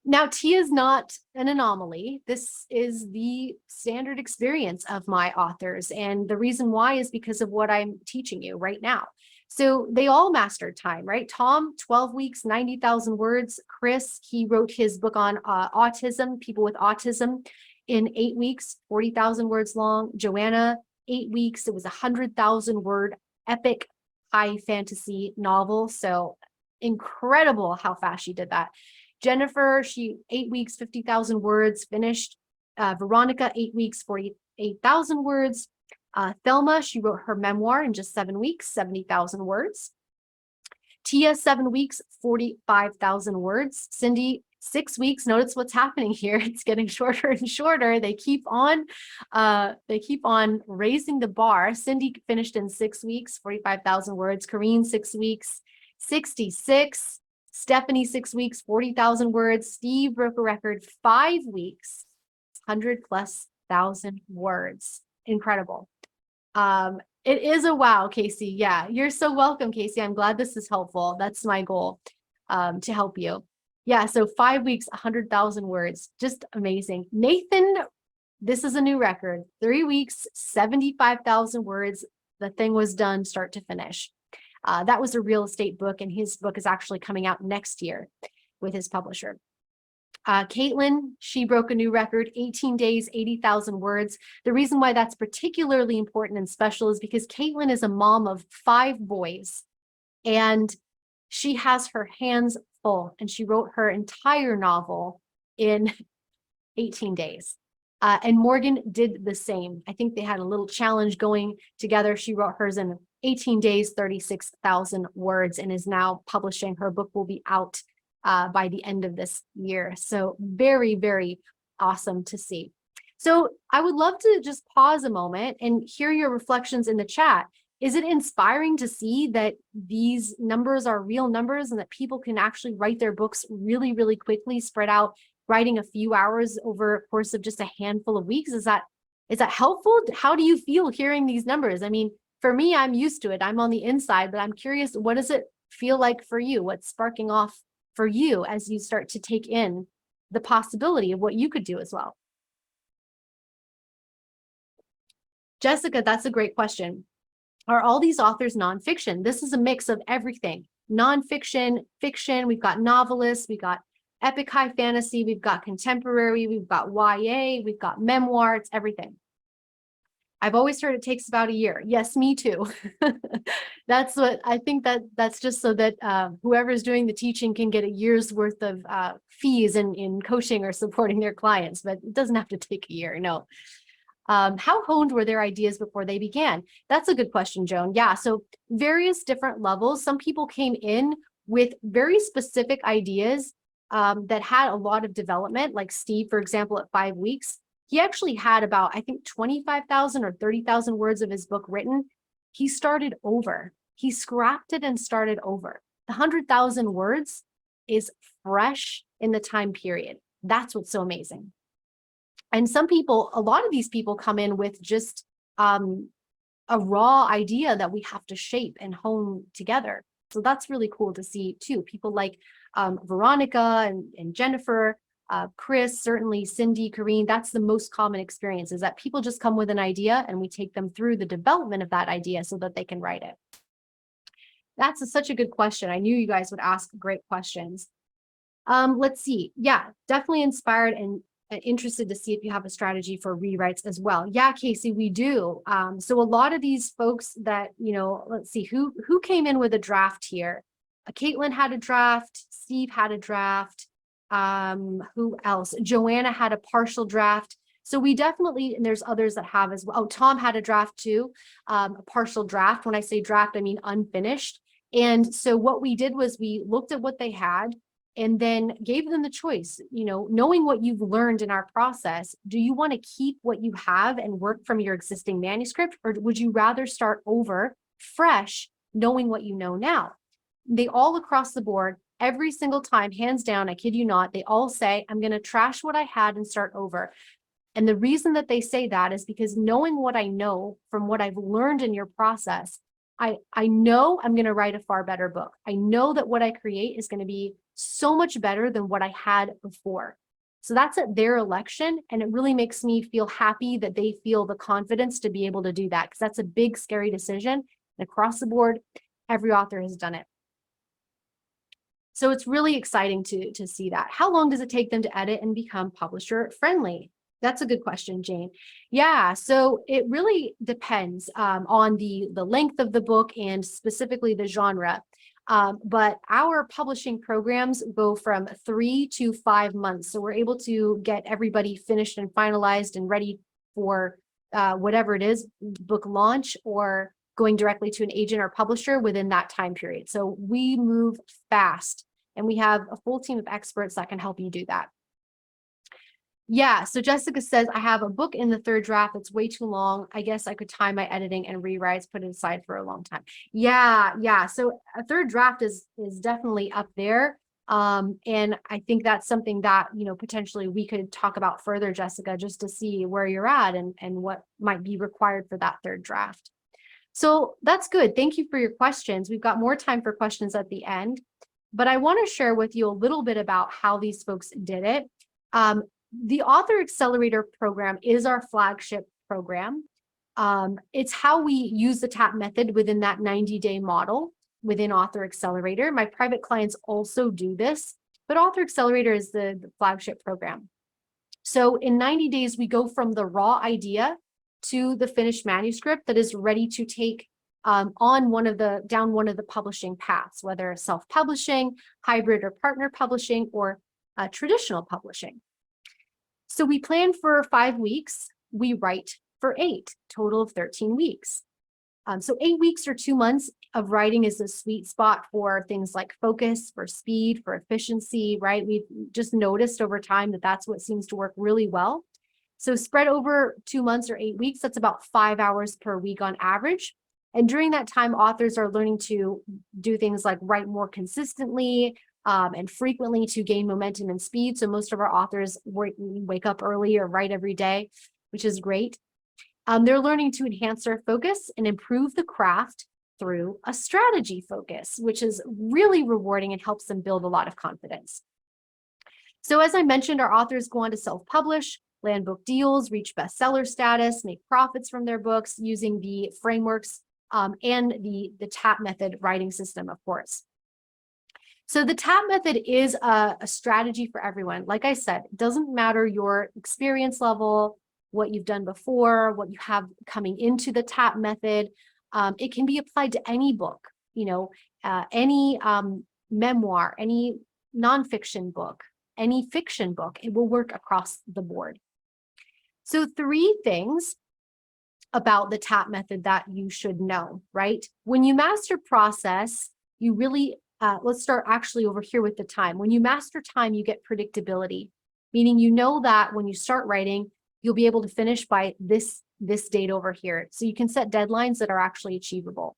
Now, Tia is not an anomaly. This is the standard experience of my authors. And the reason why is because of what I'm teaching you right now. So they all mastered time, right? Tom, 12 weeks, 90,000 words. Chris, he wrote his book on autism, people with autism, in 8 weeks, 40,000 words long. Joanna, 8 weeks. It was 100,000 word epic high fantasy novel. So incredible how fast she did that. Jennifer, she 8 weeks, 50,000 words, finished. Veronica, 8 weeks, 48,000 words. Thelma, she wrote her memoir in just 7 weeks, 70,000 words. Tia, 7 weeks, 45,000 words. Cindy, 6 weeks. Notice what's happening here. It's getting shorter and shorter. They keep on raising the bar. Cindy finished in 6 weeks, 45,000 words. Corrine, 6 weeks, 66. Stephanie, 6 weeks, 40,000 words. Steve broke a record, 5 weeks, 100,000+ words. Incredible. It is a wow, Casey. Yeah, you're so welcome, Casey. I'm glad this is helpful. That's my goal, to help you. Yeah, so 5 weeks, 100,000 words, just amazing. Nathan, this is a new record. 3 weeks, 75,000 words. The thing was done start to finish. That was a real estate book, and his book is actually coming out next year with his publisher. Caitlin, she broke a new record, 18 days, 80,000 words. The reason why that's particularly important and special is because Caitlin is a mom of 5 boys, and she has her hands full, and she wrote her entire novel in 18 days. And Morgan did the same. I think they had a little challenge going together. She wrote hers in 18 days, 36,000 words, and is now publishing. Her book will be out by the end of this year. So very, very awesome to see. So I would love to just pause a moment and hear your reflections in the chat. Is it inspiring to see that these numbers are real numbers and that people can actually write their books really, really quickly, spread out, writing a few hours over a course of just a handful of weeks? Is that helpful? How do you feel hearing these numbers? I mean, for me, I'm used to it. I'm on the inside, but I'm curious, what does it feel like for you? What's sparking off for you as you start to take in the possibility of what you could do as well? Jessica, that's a great question. Are all these authors nonfiction? This is a mix of everything. Nonfiction, fiction, we've got novelists, we've got epic high fantasy, we've got contemporary, we've got YA, we've got memoir, it's everything. I've always heard it takes about a year. Yes, me too. That's what I think, that's just so that whoever's doing the teaching can get a year's worth of fees in coaching or supporting their clients, but it doesn't have to take a year, no. How honed were their ideas before they began? That's a good question, Joan. Yeah, so various different levels. Some people came in with very specific ideas that had a lot of development, like Steve, for example, at 5 weeks. He actually had about, I think, 25,000 or 30,000 words of his book written. He started over. He scrapped it and started over. The 100,000 words is fresh in the time period. That's what's so amazing. And some people, a lot of these people come in with just a raw idea that we have to shape and hone together. So that's really cool to see too. People like Veronica and Jennifer, Chris, certainly Cindy, Corrine, that's the most common experience, is that people just come with an idea and we take them through the development of that idea so that they can write it. That's such a good question. I knew you guys would ask great questions. Let's see. Yeah, definitely inspired and interested to see if you have a strategy for rewrites as well. Yeah, Casey, we do. So a lot of these folks that, let's see, who came in with a draft here. Caitlin had a draft. Steve had a draft. Who else? Joanna had a partial draft. So we definitely, and there's others that have as well. Oh, Tom had a draft too, a partial draft. When I say draft, I mean unfinished. And so what we did was we looked at what they had and then gave them the choice, knowing what you've learned in our process. Do you want to keep what you have and work from your existing manuscript, or would you rather start over fresh, knowing what you know now? They all across the board, every single time, hands down, I kid you not, they all say, I'm going to trash what I had and start over. And the reason that they say that is because knowing what I know from what I've learned in your process, I know I'm going to write a far better book. I know that what I create is going to be so much better than what I had before. So that's at their election. And it really makes me feel happy that they feel the confidence to be able to do that, because that's a big, scary decision. And across the board, every author has done it. So it's really exciting to see that. How long does it take them to edit and become publisher friendly? That's a good question, Jane. Yeah, so it really depends on the length of the book and specifically the genre. But our publishing programs go from 3 to 5 months. So we're able to get everybody finished and finalized and ready for whatever it is, book launch or going directly to an agent or publisher within that time period. So we move fast, and we have a full team of experts that can help you do that. Yeah, so Jessica says, I have a book in the third draft that's way too long. I guess I could time my editing and rewrites, put it aside for a long time. Yeah. So a third draft is definitely up there. And I think that's something that, potentially we could talk about further, Jessica, just to see where you're at and what might be required for that third draft. So that's good. Thank you for your questions. We've got more time for questions at the end, but I want to share with you a little bit about how these folks did it. The Author Accelerator program is our flagship program. It's how we use the TAP method within that 90-day model within Author Accelerator. My private clients also do this, but Author Accelerator is the flagship program. So in 90 days, we go from the raw idea to the finished manuscript that is ready to take down one of the publishing paths, whether self-publishing, hybrid or partner publishing, or traditional publishing. So we plan for 5 weeks, we write for 8, total of 13 weeks. So 8 weeks or 2 months of writing is a sweet spot for things like focus, for speed, for efficiency, right? We've just noticed over time that that's what seems to work really well. So spread over 2 months or 8 weeks, that's about 5 hours per week on average. And during that time, authors are learning to do things like write more consistently, and frequently to gain momentum and speed. So most of our authors wake up early or write every day, which is great. They're learning to enhance their focus and improve the craft through a strategy focus, which is really rewarding and helps them build a lot of confidence. So as I mentioned, our authors go on to self-publish, land book deals, reach bestseller status, make profits from their books using the frameworks and the TAP method writing system, of course. So the TAP method is a strategy for everyone. Like I said, it doesn't matter your experience level, what you've done before, what you have coming into the TAP method. It can be applied to any book, any memoir, any nonfiction book, any fiction book. It will work across the board. So 3 things about the TAP method that you should know, right? When you master process, you really let's start actually over here with the time. When you master time, you get predictability, meaning you know that when you start writing, you'll be able to finish by this date over here. So you can set deadlines that are actually achievable.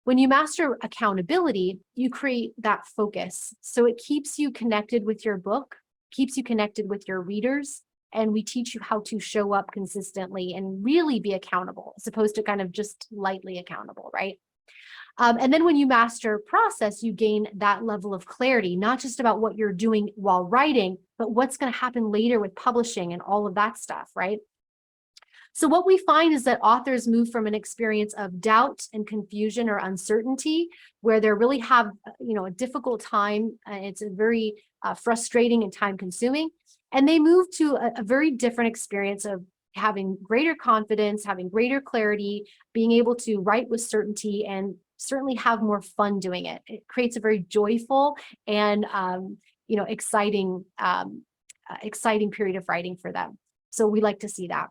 When you master accountability, you create that focus. So it keeps you connected with your book, keeps you connected with your readers, and we teach you how to show up consistently and really be accountable, as opposed to kind of just lightly accountable, right? And then when you master process, you gain that level of clarity, not just about what you're doing while writing, but what's going to happen later with publishing and all of that stuff, right? So what we find is that authors move from an experience of doubt and confusion or uncertainty, where they really have, a difficult time. It's a very frustrating and time consuming. And they move to a very different experience of having greater confidence, having greater clarity, being able to write with certainty, and certainly have more fun doing it. It creates a very joyful and exciting period of writing for them. So we like to see that.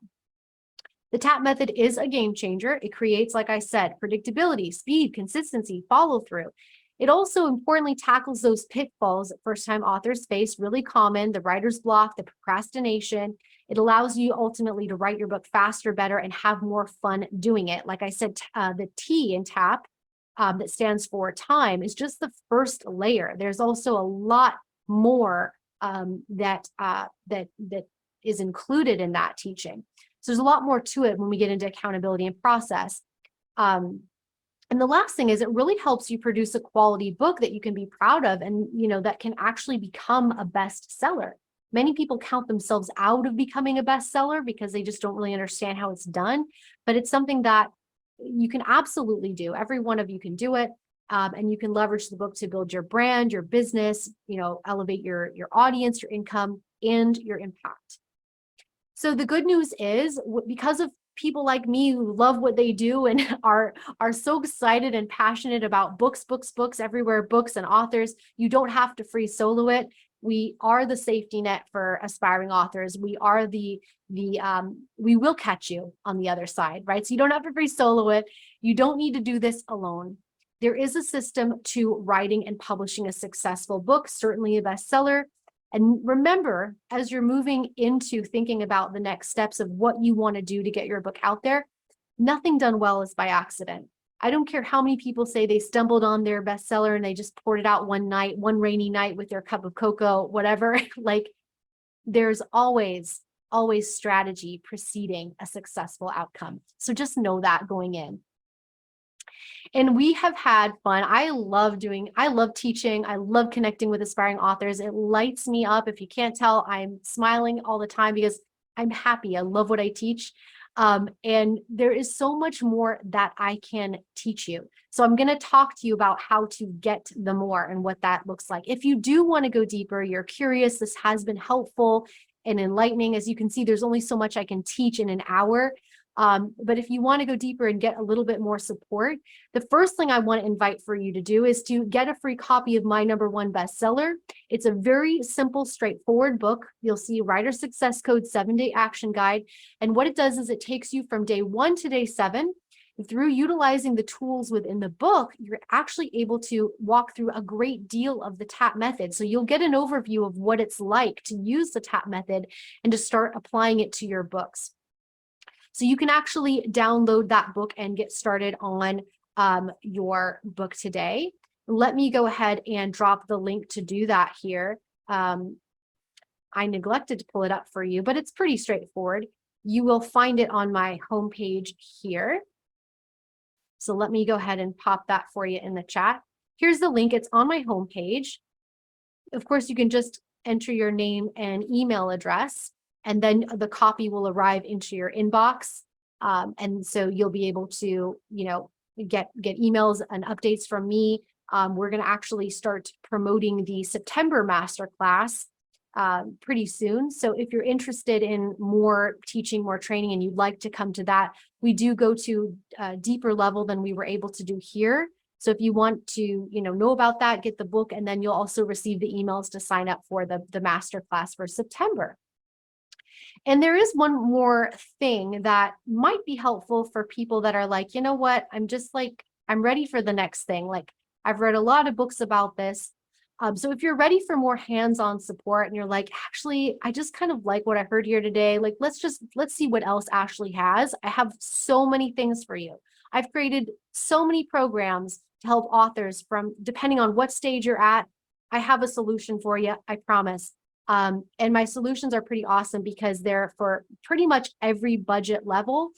The TAP method is a game changer. It creates, like I said, predictability, speed, consistency, follow through. It also importantly tackles those pitfalls that first-time authors face, really common, the writer's block, the procrastination. It allows you ultimately to write your book faster, better, and have more fun doing it. Like I said, the T in TAP, that stands for time, is just the first layer. There's also a lot more that is included in that teaching. So there's a lot more to it when we get into accountability and process. And the last thing is it really helps you produce a quality book that you can be proud of and that can actually become a bestseller. Many people count themselves out of becoming a bestseller because they just don't really understand how it's done, but it's something that you can absolutely do. Every one of you can do it. And you can leverage the book to build your brand, your business, elevate your audience, your income, and your impact. So the good news is because of people like me who love what they do and are so excited and passionate about books everywhere, books and authors, you don't have to free solo it. We are the safety net for aspiring authors. We are we will catch you on the other side, right? So you don't have to free solo it. You don't need to do this alone. There is a system to writing and publishing a successful book, certainly a bestseller. And remember, as you're moving into thinking about the next steps of what you want to do to get your book out there, nothing done well is by accident. I don't care how many people say they stumbled on their bestseller and they just poured it out one night, one rainy night with their cup of cocoa, whatever. Like, there's always strategy preceding a successful outcome. So just know that going in. And we have had fun. I love teaching. I love connecting with aspiring authors. It lights me up. If you can't tell, I'm smiling all the time because I'm happy. I love what I teach. And there is so much more that I can teach you. So I'm going to talk to you about how to get the more and what that looks like. If you do want to go deeper, you're curious, this has been helpful and enlightening. As you can see, there's only so much I can teach in an hour. But if you want to go deeper and get a little bit more support, the first thing I want to invite for you to do is to get a free copy of my #1 bestseller. It's a very simple, straightforward book. You'll see Writer Success Code 7-Day Action Guide. And what it does is it takes you from day 1 to day 7. Through utilizing the tools within the book, you're actually able to walk through a great deal of the TAP method. So you'll get an overview of what it's like to use the TAP method and to start applying it to your books. So you can actually download that book and get started on your book today. Let me go ahead and drop the link to do that here. I neglected to pull it up for you, but it's pretty straightforward. You will find it on my homepage here. So let me go ahead and pop that for you in the chat. Here's the link. It's on my homepage. Of course, you can just enter your name and email address, and then the copy will arrive into your inbox. And so you'll be able to, get emails and updates from me. We're going to actually start promoting the September masterclass pretty soon. So if you're interested in more teaching, more training, and you'd like to come to that, we do go to a deeper level than we were able to do here. So if you want to, know about that, get the book, and then you'll also receive the emails to sign up for the masterclass for September. And there is one more thing that might be helpful for people that are like, you know what, I'm ready for the next thing. Like, I've read a lot of books about this. So if you're ready for more hands-on support and you're like, actually, I just kind of like what I heard here today, like, let's see what else Ashley has. I have so many things for you. I've created so many programs to help authors from, depending on what stage you're at, I have a solution for you, I promise. And my solutions are pretty awesome because they're for pretty much every budget level.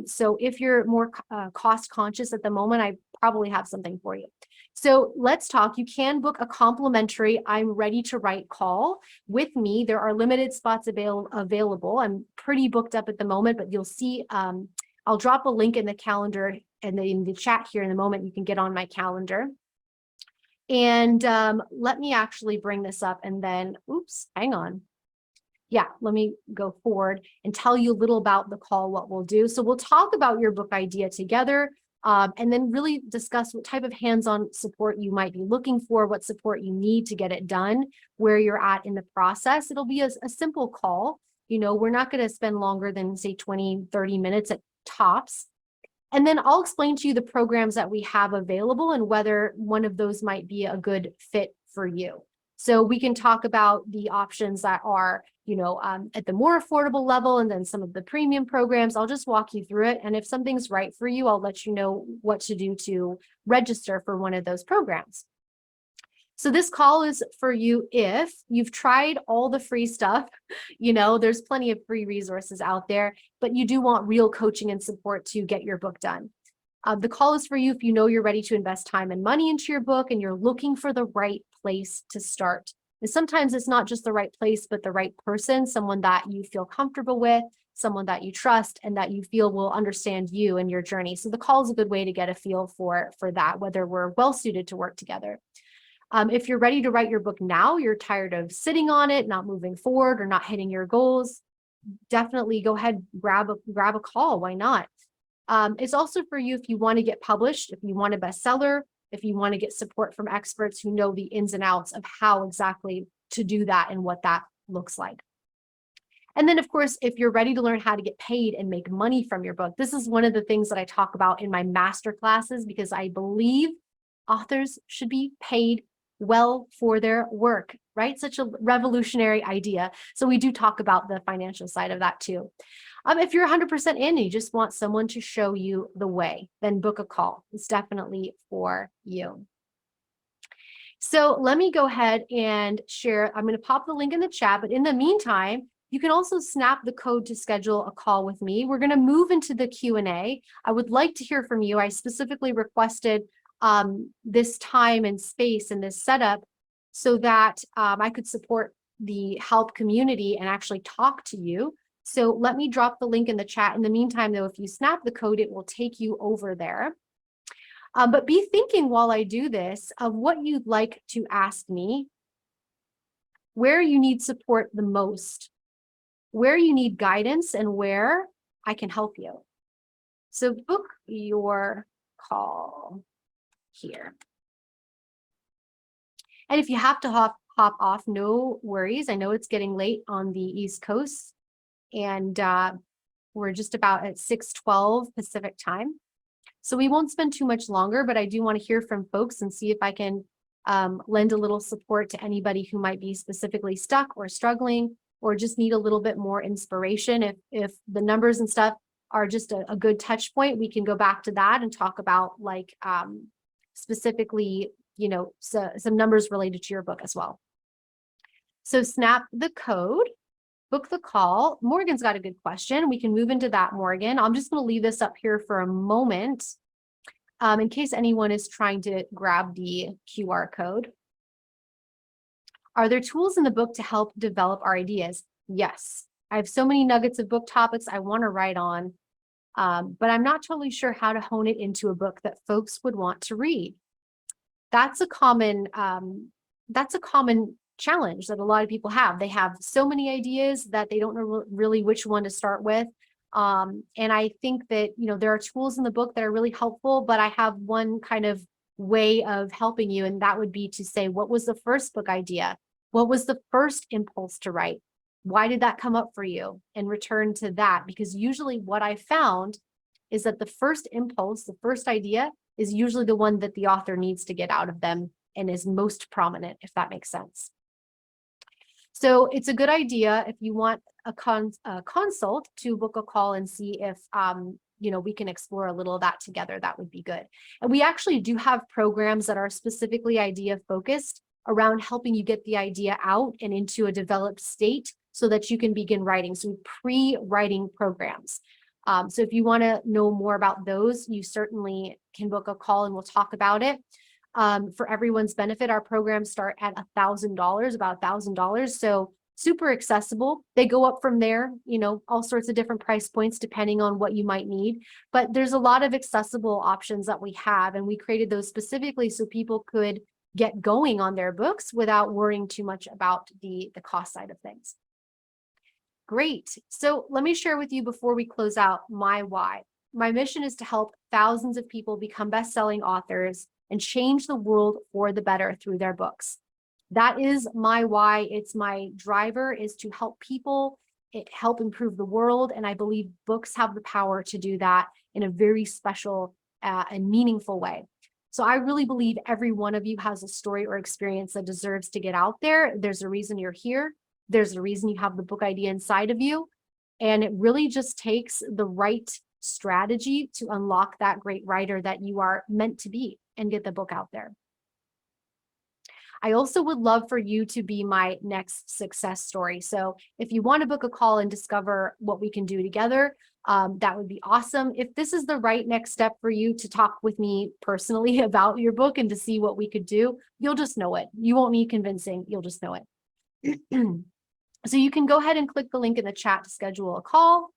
So if you're more cost conscious at the moment, I probably have something for you. So let's talk. You can book a complimentary I'm ready to write call with me. There are limited spots available. I'm pretty booked up at the moment, but you'll see, I'll drop a link in the calendar and in the chat here in a moment. You can get on my calendar. And let me actually bring this up and then, oops, hang on. Yeah, let me go forward and tell you a little about the call, what we'll do. So we'll talk about your book idea together, and then really discuss what type of hands-on support you might be looking for, what support you need to get it done, where you're at in the process. It'll be a simple call. We're not going to spend longer than, say, 20, 30 minutes at tops. And then I'll explain to you the programs that we have available and whether one of those might be a good fit for you. So we can talk about the options that are, at the more affordable level, and then some of the premium programs. I'll just walk you through it. And if something's right for you, I'll let you know what to do to register for one of those programs. So this call is for you if you've tried all the free stuff. There's plenty of free resources out there, but you do want real coaching and support to get your book done. The call is for you if you know you're ready to invest time and money into your book and you're looking for the right place to start. And sometimes it's not just the right place, but the right person, someone that you feel comfortable with, someone that you trust, and that you feel will understand you and your journey. So the call is a good way to get a feel for that, whether we're well suited to work together. If you're ready to write your book now, you're tired of sitting on it, not moving forward, or not hitting your goals, definitely go ahead, grab a call. Why not? It's also for you if you want to get published, if you want a bestseller, if you want to get support from experts who know the ins and outs of how exactly to do that and what that looks like. And then, of course, if you're ready to learn how to get paid and make money from your book, this is one of the things that I talk about in my master classes, because I believe authors should be paid well for their work, right? Such a revolutionary idea. So we do talk about the financial side of that too. If you're 100% in and you just want someone to show you the way, then book a call. It's definitely for you. So let me go ahead and share. I'm going to pop the link in the chat, but in the meantime, you can also snap the code to schedule a call with me. We're going to move into the Q&A. I would like to hear from you. I specifically requested this time and space and this setup so that I could support the help community and actually talk to you. So let me drop the link in the chat. In the meantime, though, if you snap the code, it will take you over there. But be thinking while I do this of what you'd like to ask me, where you need support the most, where you need guidance, and where I can help you. So book your call here. And if you have to hop off, no worries. I know it's getting late on the East Coast, and we're just about at 6:12 Pacific time. So we won't spend too much longer, but I do want to hear from folks and see if I can lend a little support to anybody who might be specifically stuck or struggling or just need a little bit more inspiration. If the numbers and stuff are just a good touch point, we can go back to that and talk about like specifically, you know, some numbers related to your book as well. So snap the code. Book the call. Morgan's got a good question. We can move into that, Morgan. I'm just going to leave this up here for a moment in case anyone is trying to grab the QR code. Are there tools in the book to help develop our ideas? Yes. I have so many nuggets of book topics I want to write on, but I'm not totally sure how to hone it into a book that folks would want to read. That's a common challenge that a lot of people have. They have so many ideas that they don't know really which one to start with. And I think that, you know, there are tools in the book that are really helpful, but I have one kind of way of helping you. And that would be to say, what was the first book idea? What was the first impulse to write? Why did that come up for you? And return to that, because usually what I found is that the first impulse, the first idea is usually the one that the author needs to get out of them and is most prominent, if that makes sense. So it's a good idea if you want a consult to book a call and see if you know, we can explore a little of that together. That would be good. And we actually do have programs that are specifically idea focused around helping you get the idea out and into a developed state so that you can begin writing. So pre-writing programs. So if you want to know more about those, you certainly can book a call and we'll talk about it. For everyone's benefit, our programs start at $1,000, about $1,000. So super accessible. They go up from there, you know, all sorts of different price points depending on what you might need. But there's a lot of accessible options that we have, and we created those specifically so people could get going on their books without worrying too much about the cost side of things. Great. So let me share with you before we close out my why. My mission is to help thousands of people become best-selling authors and change the world for the better through their books. That is my why. It's my driver, is to help people, help improve the world. And I believe books have the power to do that in a very special and meaningful way. So I really believe every one of you has a story or experience that deserves to get out there. There's a reason you're here. There's a reason you have the book idea inside of you. And it really just takes the right strategy to unlock that great writer that you are meant to be and get the book out there. I also would love for you to be my next success story. So if you want to book a call and discover what we can do together, that would be awesome. If this is the right next step for you to talk with me personally about your book and to see what we could do, you'll just know it. You won't need convincing, you'll just know it. So you can go ahead and click the link in the chat to schedule a call.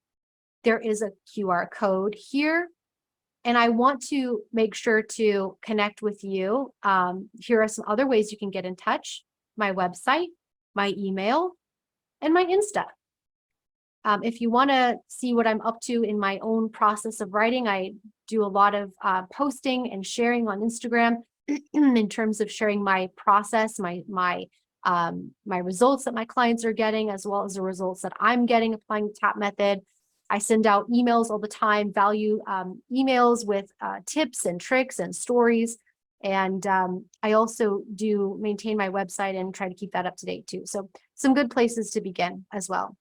There is a QR code here. And I want to make sure to connect with you. Here are some other ways you can get in touch: my website, my email, and my Insta. If you want to see what I'm up to in my own process of writing, I do a lot of posting and sharing on Instagram in terms of sharing my process, my results that my clients are getting, as well as the results that I'm getting applying the TAP method. I send out emails all the time, value emails with tips and tricks and stories. And I also do maintain my website and try to keep that up to date too. So some good places to begin as well.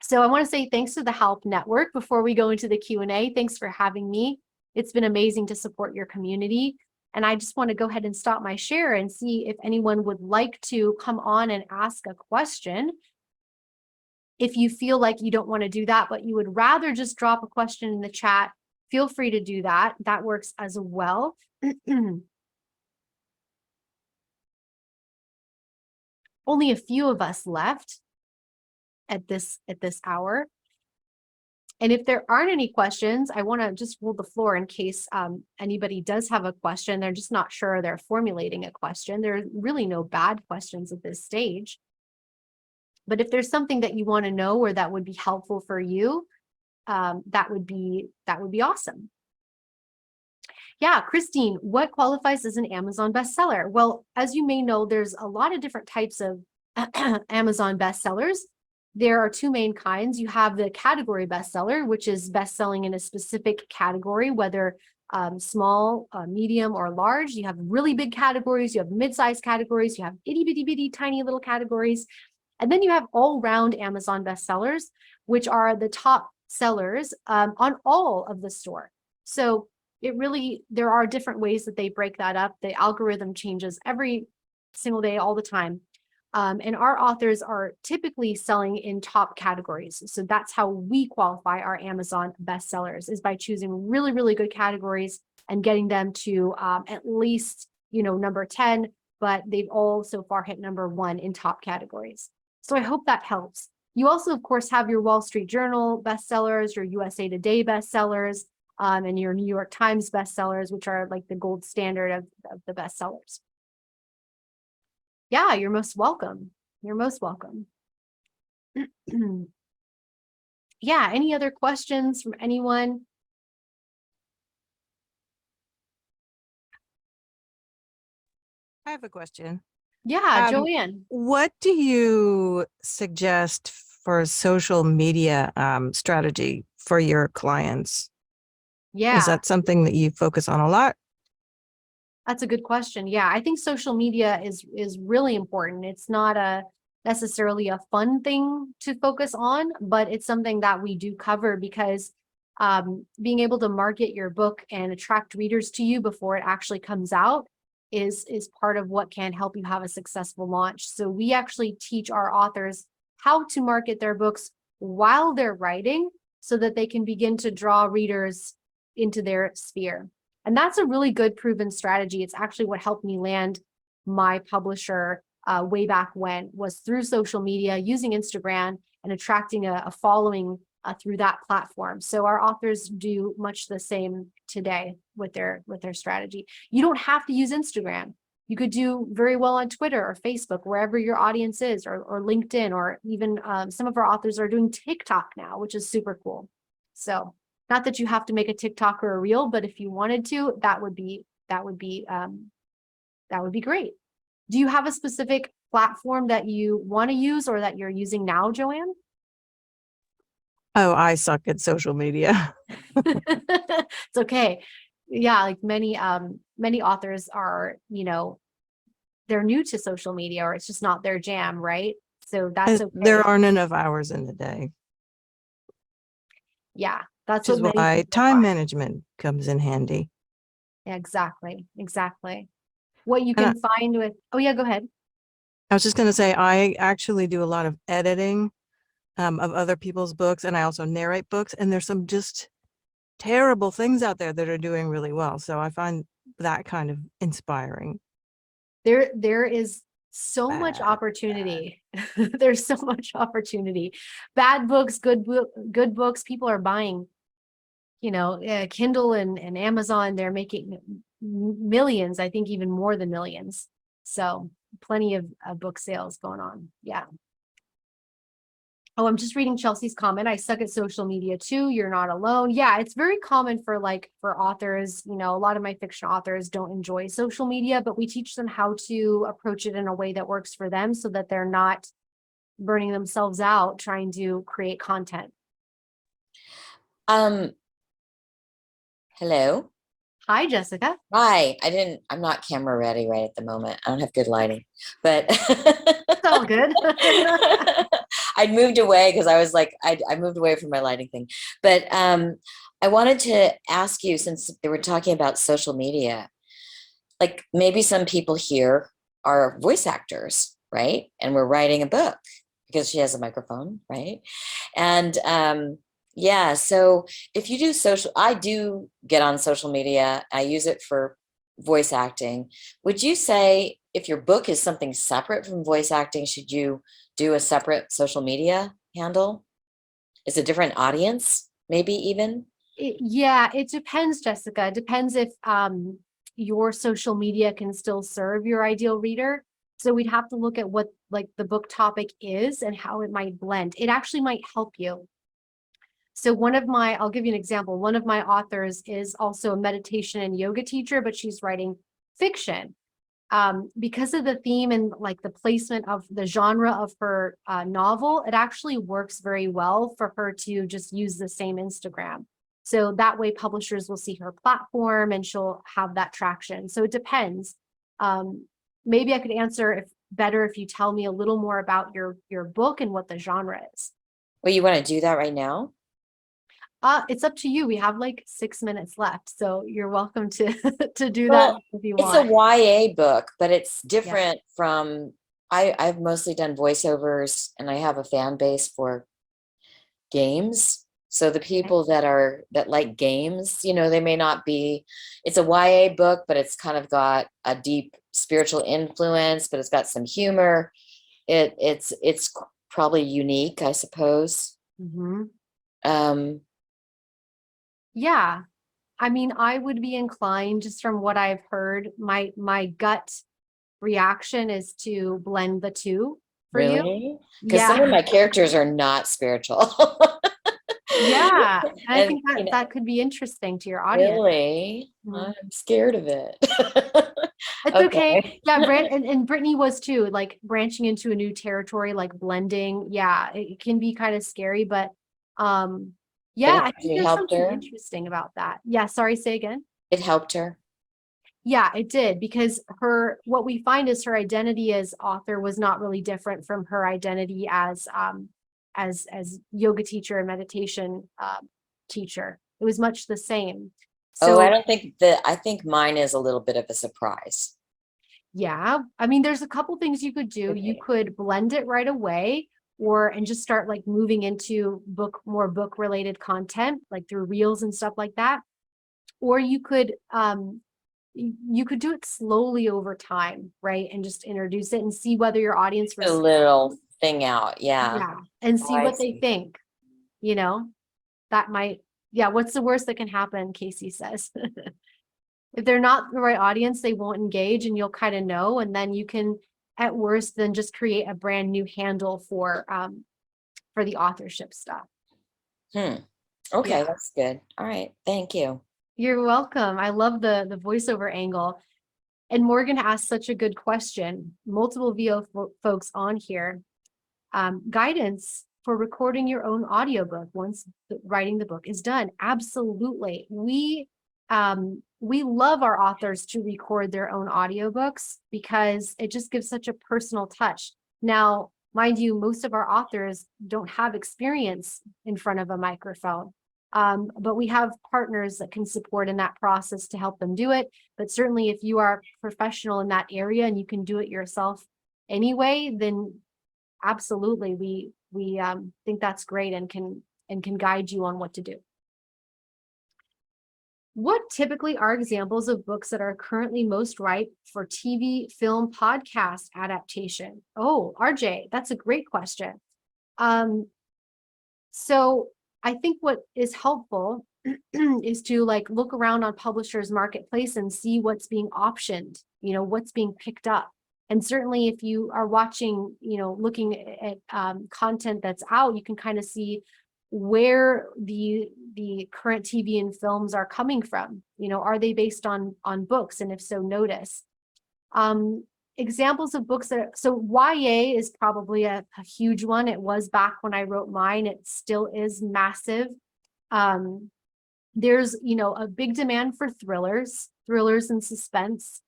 So I want to say thanks to the Help Network before we go into the Q&A. Thanks for having me. It's been amazing to support your community. And I just want to go ahead and stop my share and see if anyone would like to come on and ask a question. If you feel like you don't want to do that, but you would rather just drop a question in the chat, feel free to do that. That works as well. Only a few of us left at this hour. And if there aren't any questions, I want to just hold the floor in case anybody does have a question. They're just not sure they're formulating a question. There are really no bad questions at this stage. But if there's something that you want to know or that would be helpful for you, that would be awesome. Yeah, Christine, what qualifies as an Amazon bestseller? Well, as you may know, there's a lot of different types of Amazon bestsellers. There are two main kinds. You have the category bestseller, which is best-selling in a specific category, whether small, medium, or large. You have really big categories, you have mid-sized categories, you have itty-bitty-bitty tiny little categories. And then you have all-round Amazon bestsellers, which are the top sellers on all of the store. So there are different ways that they break that up. The algorithm changes every single day, all the time. And our authors are typically selling in top categories. So that's how we qualify our Amazon bestsellers, is by choosing really, really good categories and getting them to at least, number 10, but they've all so far hit number 1 in top categories. So I hope that helps. You also, of course, have your Wall Street Journal bestsellers, your USA Today bestsellers, and your New York Times bestsellers, which are like the gold standard of the bestsellers. Yeah, you're most welcome. You're most welcome. Yeah, any other questions from anyone? I have a question. Yeah, Joanne. What do you suggest for social media strategy for your clients? Yeah. Is that something that you focus on a lot? That's a good question. Yeah, I think social media is really important. It's not necessarily a fun thing to focus on, but it's something that we do cover because being able to market your book and attract readers to you before it actually comes out is part of what can help you have a successful launch. So we actually teach our authors how to market their books while they're writing so that they can begin to draw readers into their sphere. And that's a really good proven strategy. It's actually what helped me land my publisher way back when, was through social media, using Instagram and attracting a following through that platform. So our authors do much the same today with their strategy. You don't have to use Instagram. You could do very well on Twitter or Facebook, wherever your audience is, or LinkedIn, or even some of our authors are doing TikTok now, which is super cool. So not that you have to make a TikTok or a reel, but if you wanted to, that would be great. Do you have a specific platform that you want to use or that you're using now, Joanne? Oh, I suck at social media. It's okay. Yeah, like many authors are, they're new to social media, or it's just not their jam, right? So that's okay. There aren't enough hours in the day. Yeah, that's what why time management comes in handy. Yeah, exactly. What you can find with, oh yeah, go ahead. I was just going to say, I actually do a lot of editing of other people's books, and I also narrate books, and there's some just terrible things out there that are doing really well. So I find that kind of inspiring. There is so much opportunity. There's so much opportunity. Bad books, good books. People are buying, Kindle and Amazon. They're making millions, I think even more than millions. So plenty of book sales going on. Yeah. Oh, I'm just reading Chelsea's comment. I suck at social media too. You're not alone. Yeah, it's very common for for authors. A lot of my fiction authors don't enjoy social media, but we teach them how to approach it in a way that works for them so that they're not burning themselves out trying to create content. Hello. Hi, Jessica. Hi. I'm not camera ready right at the moment. I don't have good lighting, but It's all good. I moved away because I was like, I moved away from my lighting thing. But I wanted to ask you, since they were talking about social media, like maybe some people here are voice actors, right? And we're writing a book because she has a microphone, right? And yeah, so if you do I do get on social media. I use it for voice acting. Would you say if your book is something separate from voice acting, should you do a separate social media handle? It's a different audience, maybe even? Yeah, it depends, Jessica. It depends if your social media can still serve your ideal reader. So we'd have to look at what like the book topic is and how it might blend. It actually might help you. So I'll give you an example. One of my authors is also a meditation and yoga teacher, but she's writing fiction. Because of the theme and like the placement of the genre of her novel, it actually works very well for her to just use the same Instagram. So that way publishers will see her platform and she'll have that traction. So it depends. Maybe I could answer better if you tell me a little more about your book and what the genre is. Well, you want to do that right now? It's up to you. We have like 6 minutes left, so you're welcome to to do that Well, if you it's a want. YA book, but it's Yeah. different from I've mostly done voiceovers and I have a fan base for games. So the people that like games, they may not be, it's a YA book, but it's kind of got a deep spiritual influence, but it's got some humor. It's probably unique, I suppose. Mhm. Um, Yeah. I mean, I would be inclined just from what I've heard, my gut reaction is to blend the two for you. really? Because some of Yeah. my characters are not spiritual. Yeah. And I And think that could be interesting to your audience. really, Mhm. I'm scared of it. It's okay. Okay. Yeah, and Brittany was too, like branching into a new territory, like blending. Yeah, it can be kind of scary, but But yeah, it I think actually there's helped something her. interesting about that. Yeah, sorry, say again. It helped her. Yeah, it did because what we find is her identity as author was not really different from her identity as yoga teacher and meditation teacher. It was much the same. Oh, I So don't think that, I think mine is a little bit of a surprise. yeah, I mean, there's a couple things you could do. You Okay. could blend it right away and just start like moving into more book related content, like through reels and stuff like that. Or you could do it slowly over time, right? And just introduce it and see whether your audience A responds. little thing out. Yeah. Yeah. And Oh, see I what they see. think, you know, that might, yeah, what's the worst that can happen? Casey says. If they're not the right audience, they won't engage and you'll kind of know. And then you can, at worst, then just create a brand new handle for the authorship stuff. Hmm. Okay, Yeah. that's good. All right. Thank you. You're welcome. I love the voiceover angle. And Morgan asked such a good question. Multiple folks on here. Guidance for recording your own audiobook once writing the book is done. Absolutely. We love our authors to record their own audiobooks because it just gives such a personal touch. Now, mind you, most of our authors don't have experience in front of a microphone. But we have partners that can support in that process to help them do it. But certainly if you are professional in that area and you can do it yourself anyway, then absolutely we think that's great and can guide you on what to do. What typically are examples of books that are currently most ripe for TV, film, podcast adaptation? Oh, RJ, that's a great question. So I think what is helpful is to like look around on publishers marketplace and see what's being optioned, what's being picked up. And certainly if you are watching, looking at content that's out, you can kind of see where the current TV and films are coming from. Are they based on books? And if so, notice. Examples of books so YA is probably a huge one. It was back when I wrote mine. It still is massive. There's, a big demand for thrillers and suspense.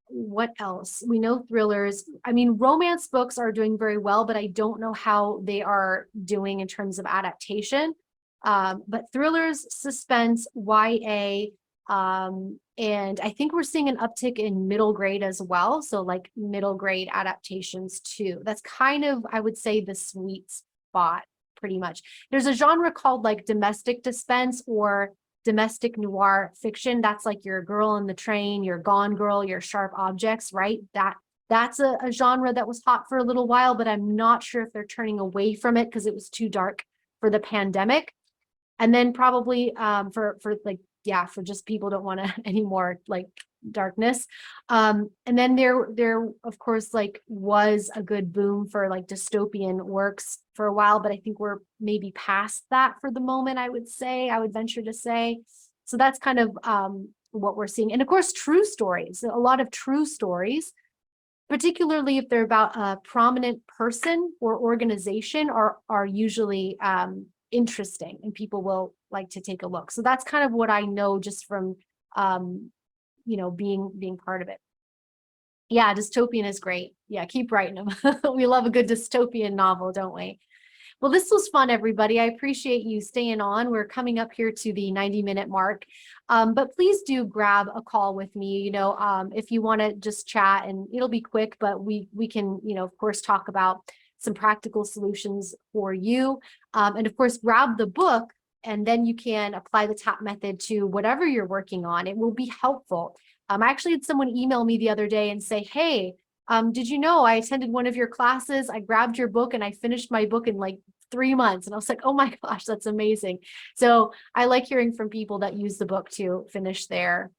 What else? We know thrillers. I mean, romance books are doing very well, but I don't know how they are doing in terms of adaptation. But thrillers, suspense, YA, and I think we're seeing an uptick in middle grade as well. So like middle grade adaptations too. That's kind of, I would say, the sweet spot pretty much. There's a genre called like domestic suspense or domestic noir fiction. That's like your Girl on the Train, your Gone Girl, your Sharp Objects, right? That's a genre that was hot for a little while, but I'm not sure if they're turning away from it because it was too dark for the pandemic. And then probably for just people don't want to anymore like darkness. And then there of course like was a good boom for like dystopian works for a while, but I think we're maybe past that for the moment, I would venture to say. So that's kind of what we're seeing. And of course, true stories, a lot of true stories, particularly if they're about a prominent person or organization are usually interesting and people will like to take a look. So that's kind of what I know just from being part of it. Yeah, dystopian is great. Yeah, keep writing them. We love a good dystopian novel, don't we? Well, this was fun, everybody. I appreciate you staying on. We're coming up here to the 90-minute mark, but please do grab a call with me, if you want to just chat, and it'll be quick, but we can, of course, talk about some practical solutions for you. And of course, grab the book, and then you can apply the TAP method to whatever you're working on. It will be helpful. I actually had someone email me the other day and say, hey, did you know I attended one of your classes? I grabbed your book and I finished my book in like 3 months. And I was like, oh my gosh, that's amazing. So I like hearing from people that use the book to finish their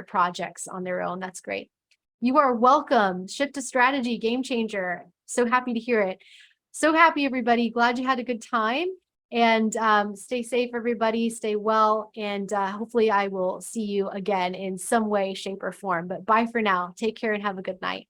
projects on their own. That's great. You are welcome. Shift to Strategy, game changer. So happy to hear it. So happy, everybody. Glad you had a good time. And stay safe, everybody. Stay well. And hopefully I will see you again in some way, shape, or form. But bye for now. Take care and have a good night.